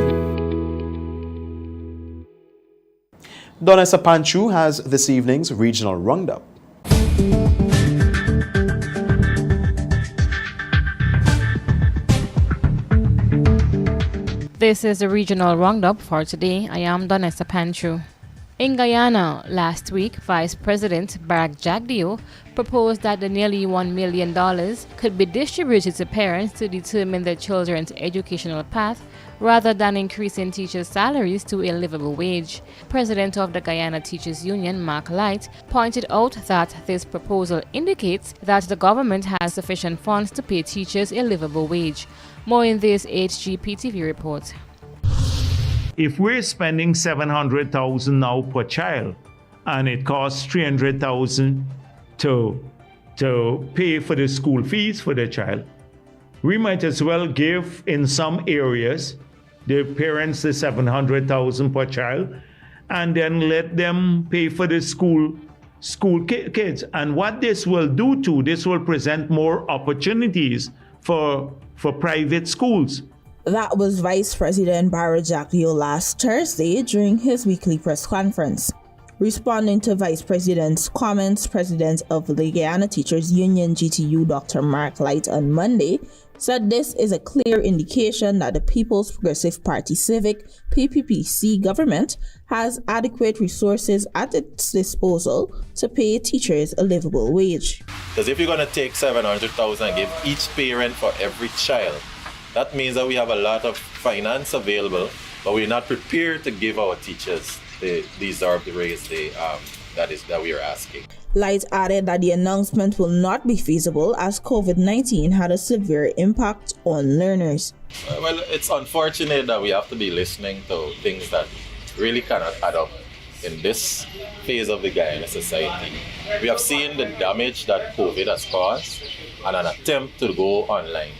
Speaker 9: Donessa Panchu has this evening's regional roundup.
Speaker 20: This is the regional roundup for today. I am Donessa Panchu. In Guyana, last week, Vice President Barak Jagdeo proposed that the nearly $1 million could be distributed to parents to determine their children's educational path rather than increasing teachers' salaries to a livable wage. President of the Guyana Teachers Union, Mark Light, pointed out that this proposal indicates that the government has sufficient funds to pay teachers a livable wage. More in this HGPTV report.
Speaker 22: If we're spending $700,000 now per child, and it costs $300,000 to pay for the school fees for the child, we might as well give in some areas the parents the $700,000 per child, and then let them pay for the school kids. And what this will do too, this will present more opportunities for private schools.
Speaker 26: That was Vice President Barak Jagdeo last Thursday during his weekly press conference. Responding to Vice President's comments, President of the Guyana Teachers Union GTU Dr. Mark Light on Monday said this is a clear indication that the People's Progressive Party Civic PPPC government has adequate resources at its disposal to pay teachers a livable wage.
Speaker 27: Because if you're going to take $700,000 and give each parent for every child, that means that we have a lot of finance available, but we're not prepared to give our teachers the deserved raise that we are asking.
Speaker 26: Light added that the announcement will not be feasible as COVID-19 had a severe impact on learners.
Speaker 27: Well, it's unfortunate that we have to be listening to things that really cannot add up in this phase of the Guyana society. We have seen the damage that COVID has caused and an attempt to go online.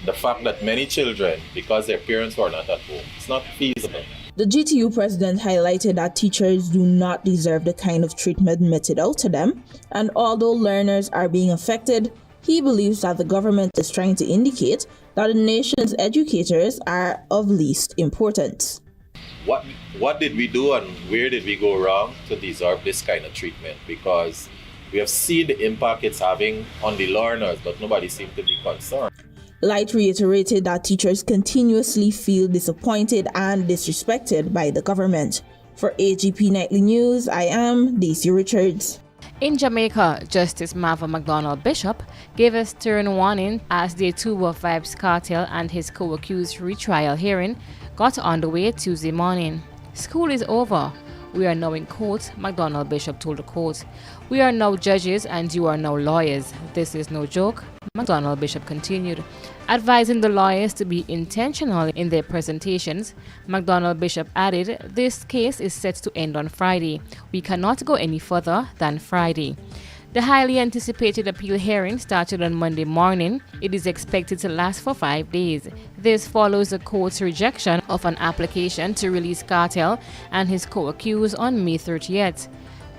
Speaker 27: the fact that many children, because their parents were not at home, it's not feasible.
Speaker 26: The GTU president highlighted that teachers do not deserve the kind of treatment meted out to them, and although learners are being affected, he believes that the government is trying to indicate that the nation's educators are of least importance.
Speaker 27: What did we do and where did we go wrong to deserve this kind of treatment? Because we have seen the impact it's having on the learners, but nobody seems to be concerned.
Speaker 26: Light reiterated that teachers continuously feel disappointed and disrespected by the government. For AGP Nightly News, I am Daisy Richards.
Speaker 20: In Jamaica, Justice Marva McDonald Bishop gave a stern warning as the Tuba Vibes cartel and his co-accused retrial hearing got underway Tuesday morning. School is over. We are now in court, McDonald Bishop told the court. We are now judges and you are now lawyers. This is no joke, McDonald Bishop continued. Advising the lawyers to be intentional in their presentations, McDonald Bishop added, this case is set to end on Friday. We cannot go any further than Friday. The highly anticipated appeal hearing started on Monday morning. It is expected to last for 5 days. This follows the court's rejection of an application to release Cartel and his co-accused on May 30th.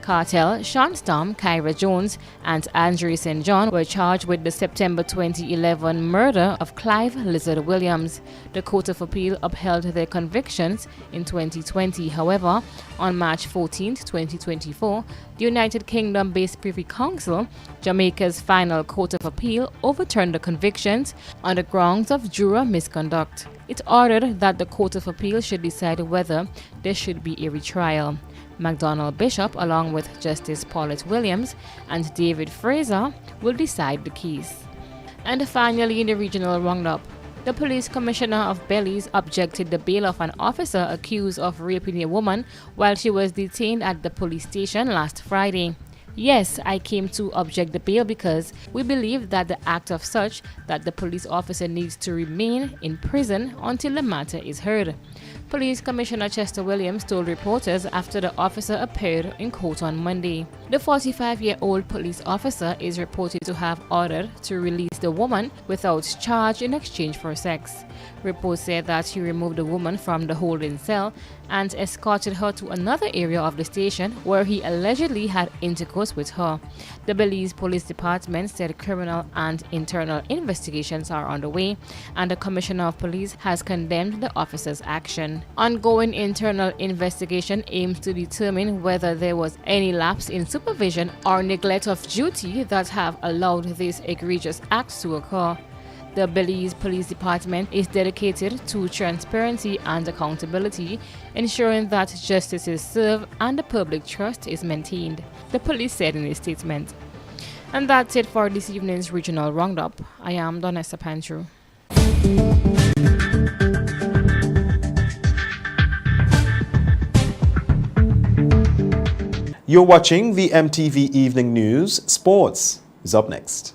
Speaker 20: Cartel, Sean Storm, Kyra Jones, and Andre St. John were charged with the September 2011 murder of Clive Lizard Williams. The Court of Appeal upheld their convictions in 2020. However, on March 14, 2024, the United Kingdom-based Privy Council, Jamaica's final Court of Appeal, overturned the convictions on the grounds of juror misconduct. It ordered that the Court of Appeal should decide whether there should be a retrial. McDonald Bishop, along with Justice Paulette Williams and David Fraser, will decide the case. And finally, in the regional roundup, the police commissioner of Belize objected the bail of an officer accused of raping a woman while she was detained at the police station last Friday. Yes, I came to object the bail because we believe that the act of such that the police officer needs to remain in prison until the matter is heard. Police Commissioner Chester Williams told reporters after the officer appeared in court on Monday. The 45-year-old police officer is reported to have ordered to release the woman without charge in exchange for sex. Reports said that he removed the woman from the holding cell and escorted her to another area of the station where he allegedly had intercourse with her. The Belize Police Department said criminal and internal investigations are underway, and the Commissioner of Police has condemned the officer's action. Ongoing internal investigation aims to determine whether there was any lapse in supervision or neglect of duty that have allowed this egregious act to occur. The Belize Police Department is dedicated to transparency and accountability, ensuring that justice is served and the public trust is maintained, the police said in a statement. And that's it for this evening's regional roundup. I am Donessa Pantru.
Speaker 9: You're watching the MTV Evening News. Sports is up next.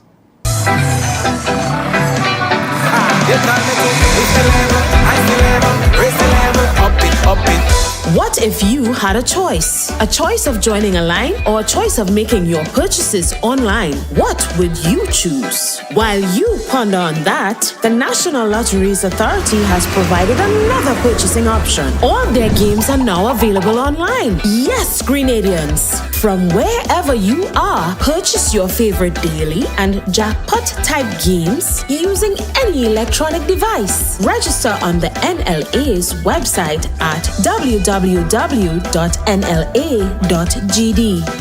Speaker 1: What if you had a choice? A choice of joining a line or a choice of making your purchases online? What would you choose? While you ponder on that, the National Lotteries Authority has provided another purchasing option. All their games are now available online. Yes, Grenadians! From wherever you are, purchase your favorite daily and jackpot-type games using any electronic device. Register on the NLA's website at www.nla.gd.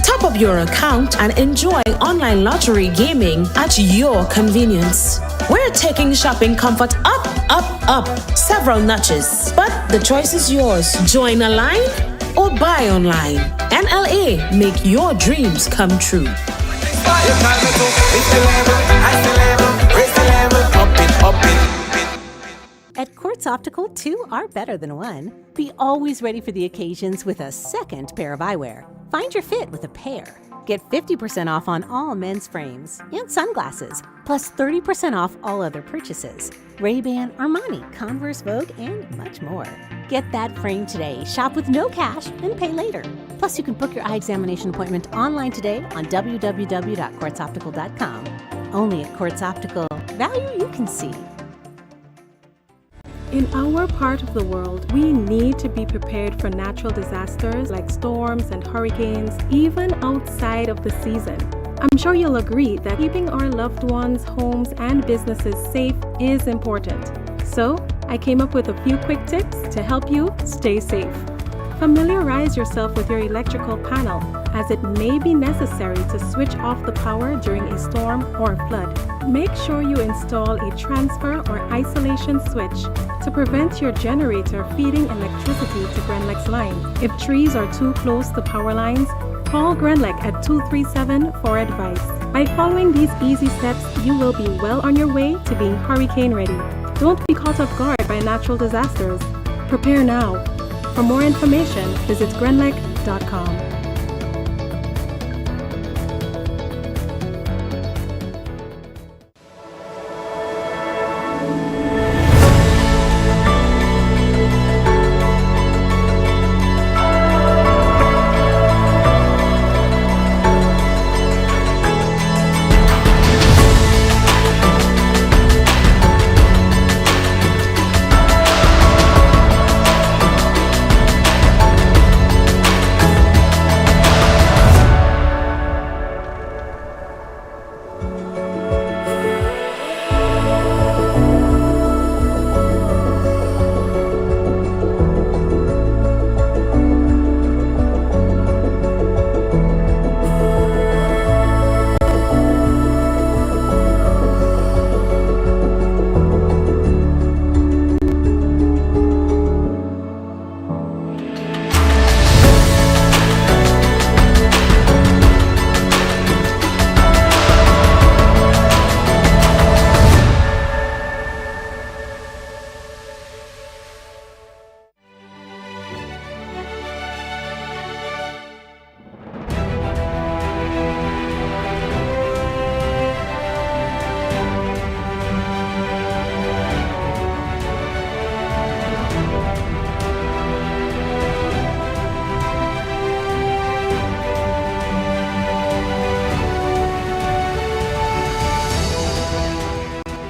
Speaker 1: Top up your account and enjoy online lottery gaming at your convenience. We're taking shopping comfort up several notches. But the choice is yours. Join a line or buy online. NLA, make your dreams come true.
Speaker 5: At Quartz Optical, two are better than one. Be always ready for the occasions with a second pair of eyewear. Find your fit with a pair. Get 50% off on all men's frames and sunglasses, plus 30% off all other purchases. Ray-Ban, Armani, Converse, Vogue, and much more. Get that frame today. Shop with no cash and pay later. Plus, you can book your eye examination appointment online today on www.quartzoptical.com. Only at Quartz Optical. Value you can see.
Speaker 7: In our part of the world, we need to be prepared for natural disasters like storms and hurricanes, even outside of the season. I'm sure you'll agree that keeping our loved ones, homes, and businesses safe is important. So, I came up with a few quick tips to help you stay safe. Familiarize yourself with your electrical panel, as it may be necessary to switch off the power during a storm or flood. Make sure you install a transfer or isolation switch to prevent your generator feeding electricity to Grenlec's line. If trees are too close to power lines, call Grenlec at 237 for advice. By following these easy steps, you will be well on your way to being hurricane ready. Don't be caught off guard by natural disasters. Prepare now. For more information, visit grenlec.com.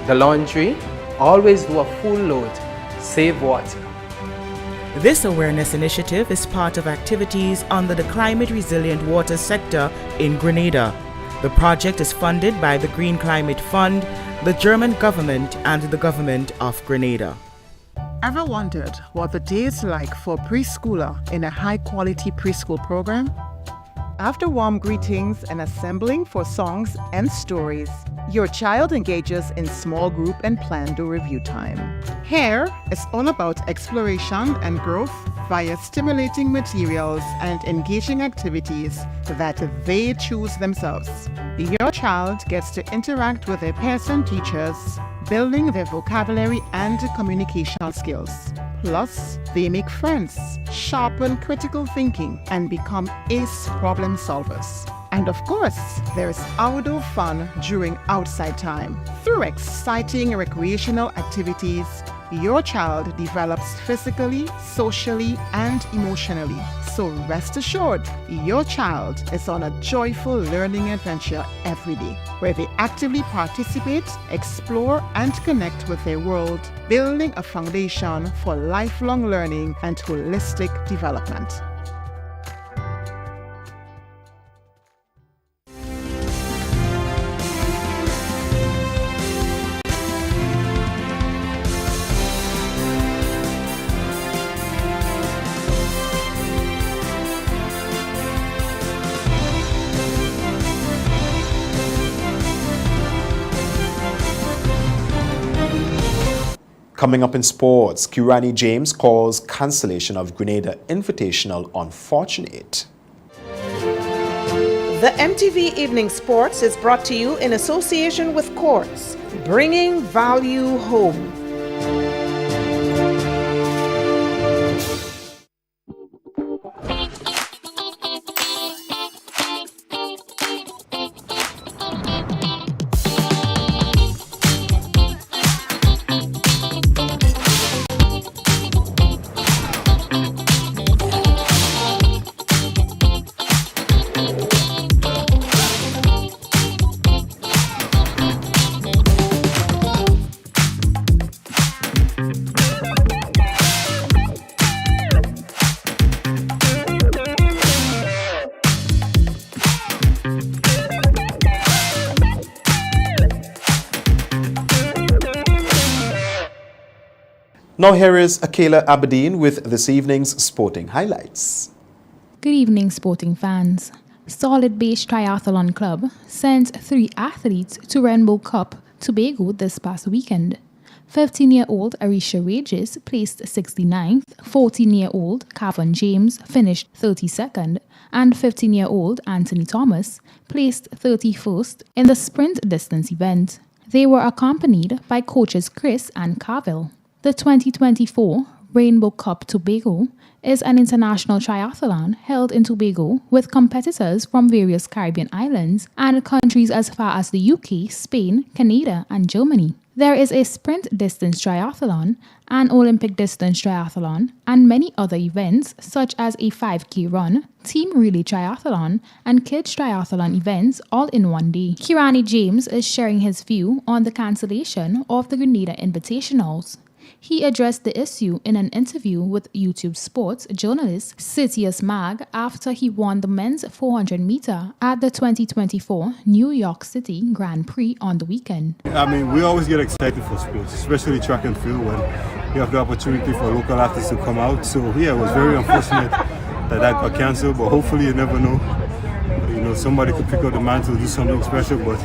Speaker 18: The laundry, always do a full load. Save water.
Speaker 4: This awareness initiative is part of activities under the Climate Resilient Water sector in Grenada. The project is funded by the Green Climate Fund, the German government, and the government of Grenada.
Speaker 8: Ever wondered what the day is like for a preschooler in a high-quality preschool program? After warm greetings and assembling for songs and stories, your child engages in small group and planned review time. Here is all about exploration and growth via stimulating materials and engaging activities that they choose themselves. Your child gets to interact with their peers and teachers, building their vocabulary and communication skills. Plus, they make friends, sharpen critical thinking, and become ace problem solvers. And of course, there is outdoor fun during outside time. Through exciting recreational activities, your child develops physically, socially, and emotionally. So rest assured, your child is on a joyful learning adventure every day, where they actively participate, explore, and connect with their world, building a foundation for lifelong learning and holistic development.
Speaker 9: Coming up in sports, Kirani James calls cancellation of Grenada Invitational unfortunate.
Speaker 10: The MTV Evening Sports is brought to you in association with Courts, bringing value home.
Speaker 9: Now here is Akela Aberdeen with this evening's sporting highlights.
Speaker 13: Good evening, sporting fans. Solid Base Triathlon Club sent 3 athletes to Rainbow Cup Tobago this past weekend. 15-year-old Arisha Regis placed 69th, 14-year-old Cavan James finished 32nd, and 15-year-old Anthony Thomas placed 31st in the sprint distance event. They were accompanied by coaches Chris and Carville. The 2024 Rainbow Cup Tobago is an international triathlon held in Tobago with competitors from various Caribbean islands and countries as far as the UK, Spain, Canada, and Germany. There is a sprint distance triathlon, an Olympic distance triathlon, and many other events such as a 5K run, team relay triathlon, and kids triathlon events all in one day. Kirani James is sharing his view on the cancellation of the Grenada Invitationals. He addressed the issue in an interview with YouTube sports journalist Citius Mag after he won the men's 400 meter at the 2024 New York City Grand Prix on the weekend.
Speaker 6: I mean, we always get excited for sports, especially track and field when you have the opportunity for local athletes to come out. So yeah, it was very unfortunate that got cancelled, but hopefully you never know. You know, somebody could pick up the mantle to do something special, but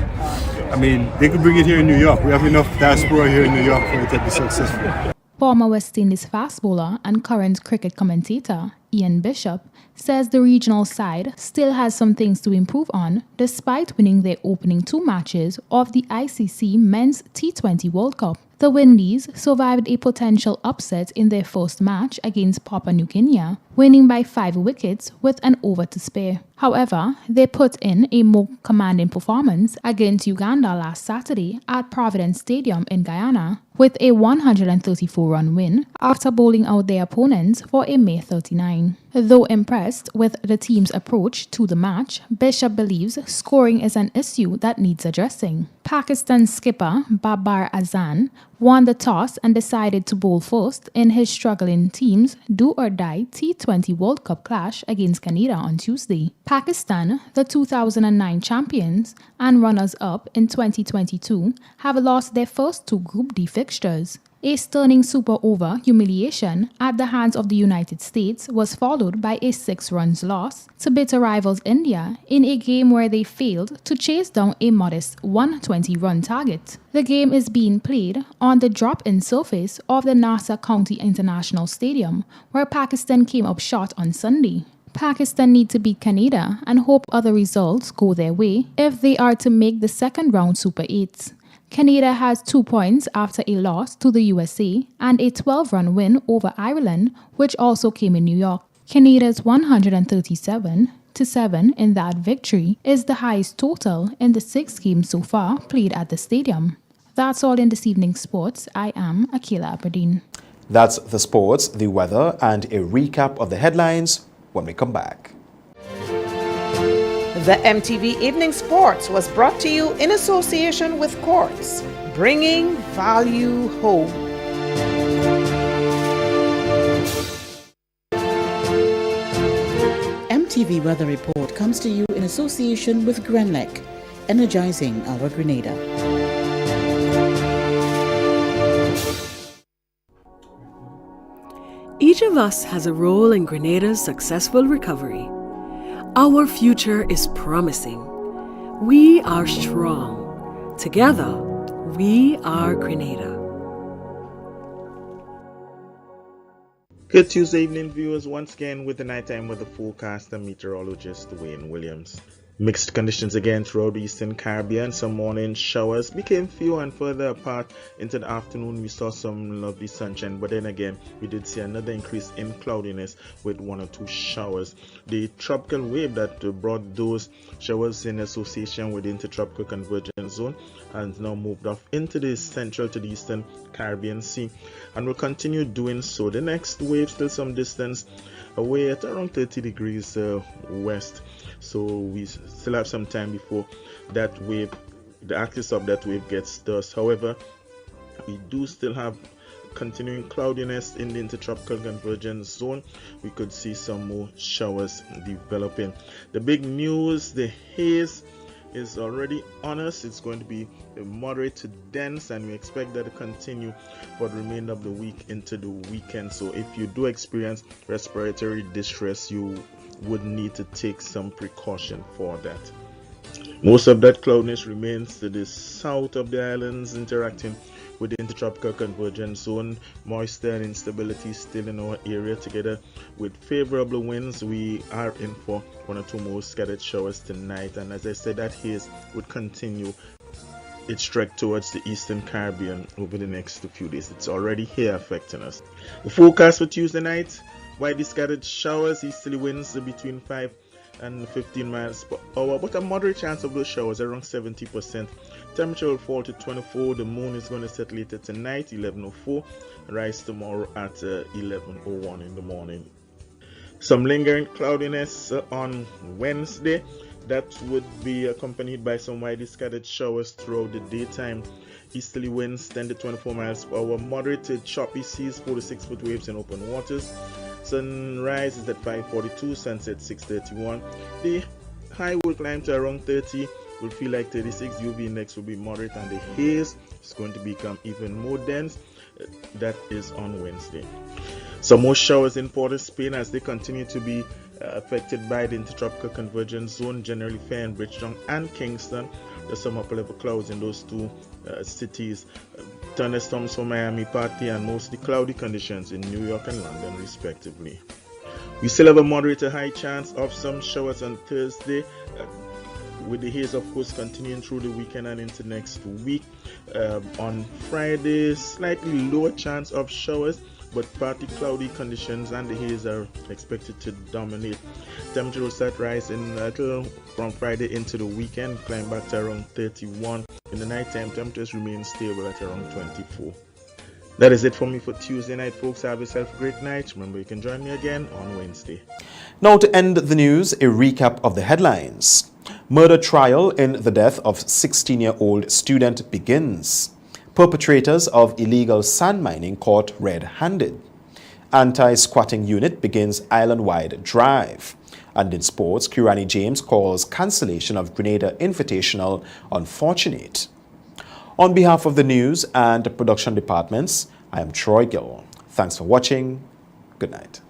Speaker 6: I mean, they could bring it here in New York. We have enough diaspora here in New York for it to be successful.
Speaker 13: Former West Indies fast bowler and current cricket commentator Ian Bishop says the regional side still has some things to improve on despite winning their opening 2 matches of the ICC Men's T20 World Cup. The Windies survived a potential upset in their first match against Papua New Guinea, winning by 5 wickets with an over to spare. However, they put in a more commanding performance against Uganda last Saturday at Providence Stadium in Guyana with a 134-run win after bowling out their opponents for a mere 39. Though impressed with the team's approach to the match, Bishop believes scoring is an issue that needs addressing. Pakistan skipper Babar Azan won the toss and decided to bowl first in his struggling team's do-or-die T20 World Cup clash against Canada on Tuesday. Pakistan, the 2009 champions and runners-up in 2022, have lost their first 2 Group D fixtures. A stunning super over humiliation at the hands of the United States was followed by a 6-run loss to bitter rivals India in a game where they failed to chase down a modest 120-run target. The game is being played on the drop-in surface of the Nassau County International Stadium, where Pakistan came up short on Sunday. Pakistan need to beat Canada and hope other results go their way if they are to make the second round Super 8s. Canada has 2 points after a loss to the USA and a 12-run win over Ireland, which also came in New York. Canada's 137-7 in that victory is the highest total in the 6 games so far played at the stadium. That's all in this evening's sports. I am Akela Aberdeen.
Speaker 9: That's the sports, the weather, and a recap of the headlines when we come back.
Speaker 10: The MTV Evening Sports was brought to you in association with Quartz, bringing value home.
Speaker 11: MTV Weather Report comes to you in association with Grenlec, energizing our Grenada.
Speaker 14: Each of us has a role in Grenada's successful recovery. Our future is promising. We are strong. Together, we are Grenada.
Speaker 15: Good Tuesday evening, viewers. Once again with the nighttime weather forecast and meteorologist Wayne Williams. Mixed conditions again throughout the Eastern Caribbean. Some morning showers became few and further apart into the afternoon. We saw some lovely sunshine, but then again we did see another increase in cloudiness with 1 or 2 showers. The tropical wave that brought those showers in association with the intertropical convergence zone has now moved off into the central to the eastern Caribbean Sea and will continue doing so. The next wave still some distance away at around 30 degrees west, so we still have some time before that wave, the axis of that wave, gets thus. However, we do still have continuing cloudiness in the intertropical convergence zone. We could see some more showers developing. The big news, the haze is already on us. It's going to be moderate to dense, and we expect that to continue for the remainder of the week into the weekend. So if you do experience respiratory distress, you would need to take some precaution for that. Most of that cloudiness remains to the south of the islands, interacting with the intertropical convergence zone. Moisture and instability still in our area. Together with favorable winds, we are in for 1 or 2 more scattered showers tonight, and as I said, that haze would continue its trek towards the eastern Caribbean over the next few days. It's already here affecting us. The forecast for Tuesday night: widely scattered showers, easterly winds between 5 and 15 miles per hour, but a moderate chance of those showers, around 70%. Temperature will fall to 24. The moon is going to set later tonight, 11:04, rise tomorrow at 11:01 in the morning. Some lingering cloudiness on Wednesday. That would be accompanied by some widely scattered showers throughout the daytime. Easterly winds 10 to 24 miles per hour, moderate to choppy seas, 4 to 6 foot waves in open waters. Sunrise is at 5:42, sunset 6:31. The high will climb to around 30, will feel like 36. UV index will be moderate, and the haze is going to become even more dense. That is on Wednesday. Some more showers in Port of Spain as they continue to be affected by the intertropical convergence zone, generally fair in Bridgetown and Kingston. There's some upper level clouds in those two cities. Thunderstorms for Miami, partly, and mostly cloudy conditions in New York and London respectively. We still have a moderate to high chance of some showers on Thursday, with the haze of course continuing through the weekend and into next week. On Friday, slightly lower chance of showers, but partly cloudy conditions and the haze are expected to dominate. Temperature will start rising from Friday into the weekend, climb back to around 31. In the nighttime, temperatures remain stable at around 24. That is it for me for Tuesday night, folks. Have yourself a great night. Remember, you can join me again on Wednesday.
Speaker 9: Now to end the news, a recap of the headlines. Murder trial in the death of 16-year-old student begins. Perpetrators of illegal sand mining caught red-handed. Anti-squatting unit begins island-wide drive. And in sports, Kirani James calls cancellation of Grenada Invitational unfortunate. On behalf of the news and production departments, I am Troy Gill. Thanks for watching. Good night.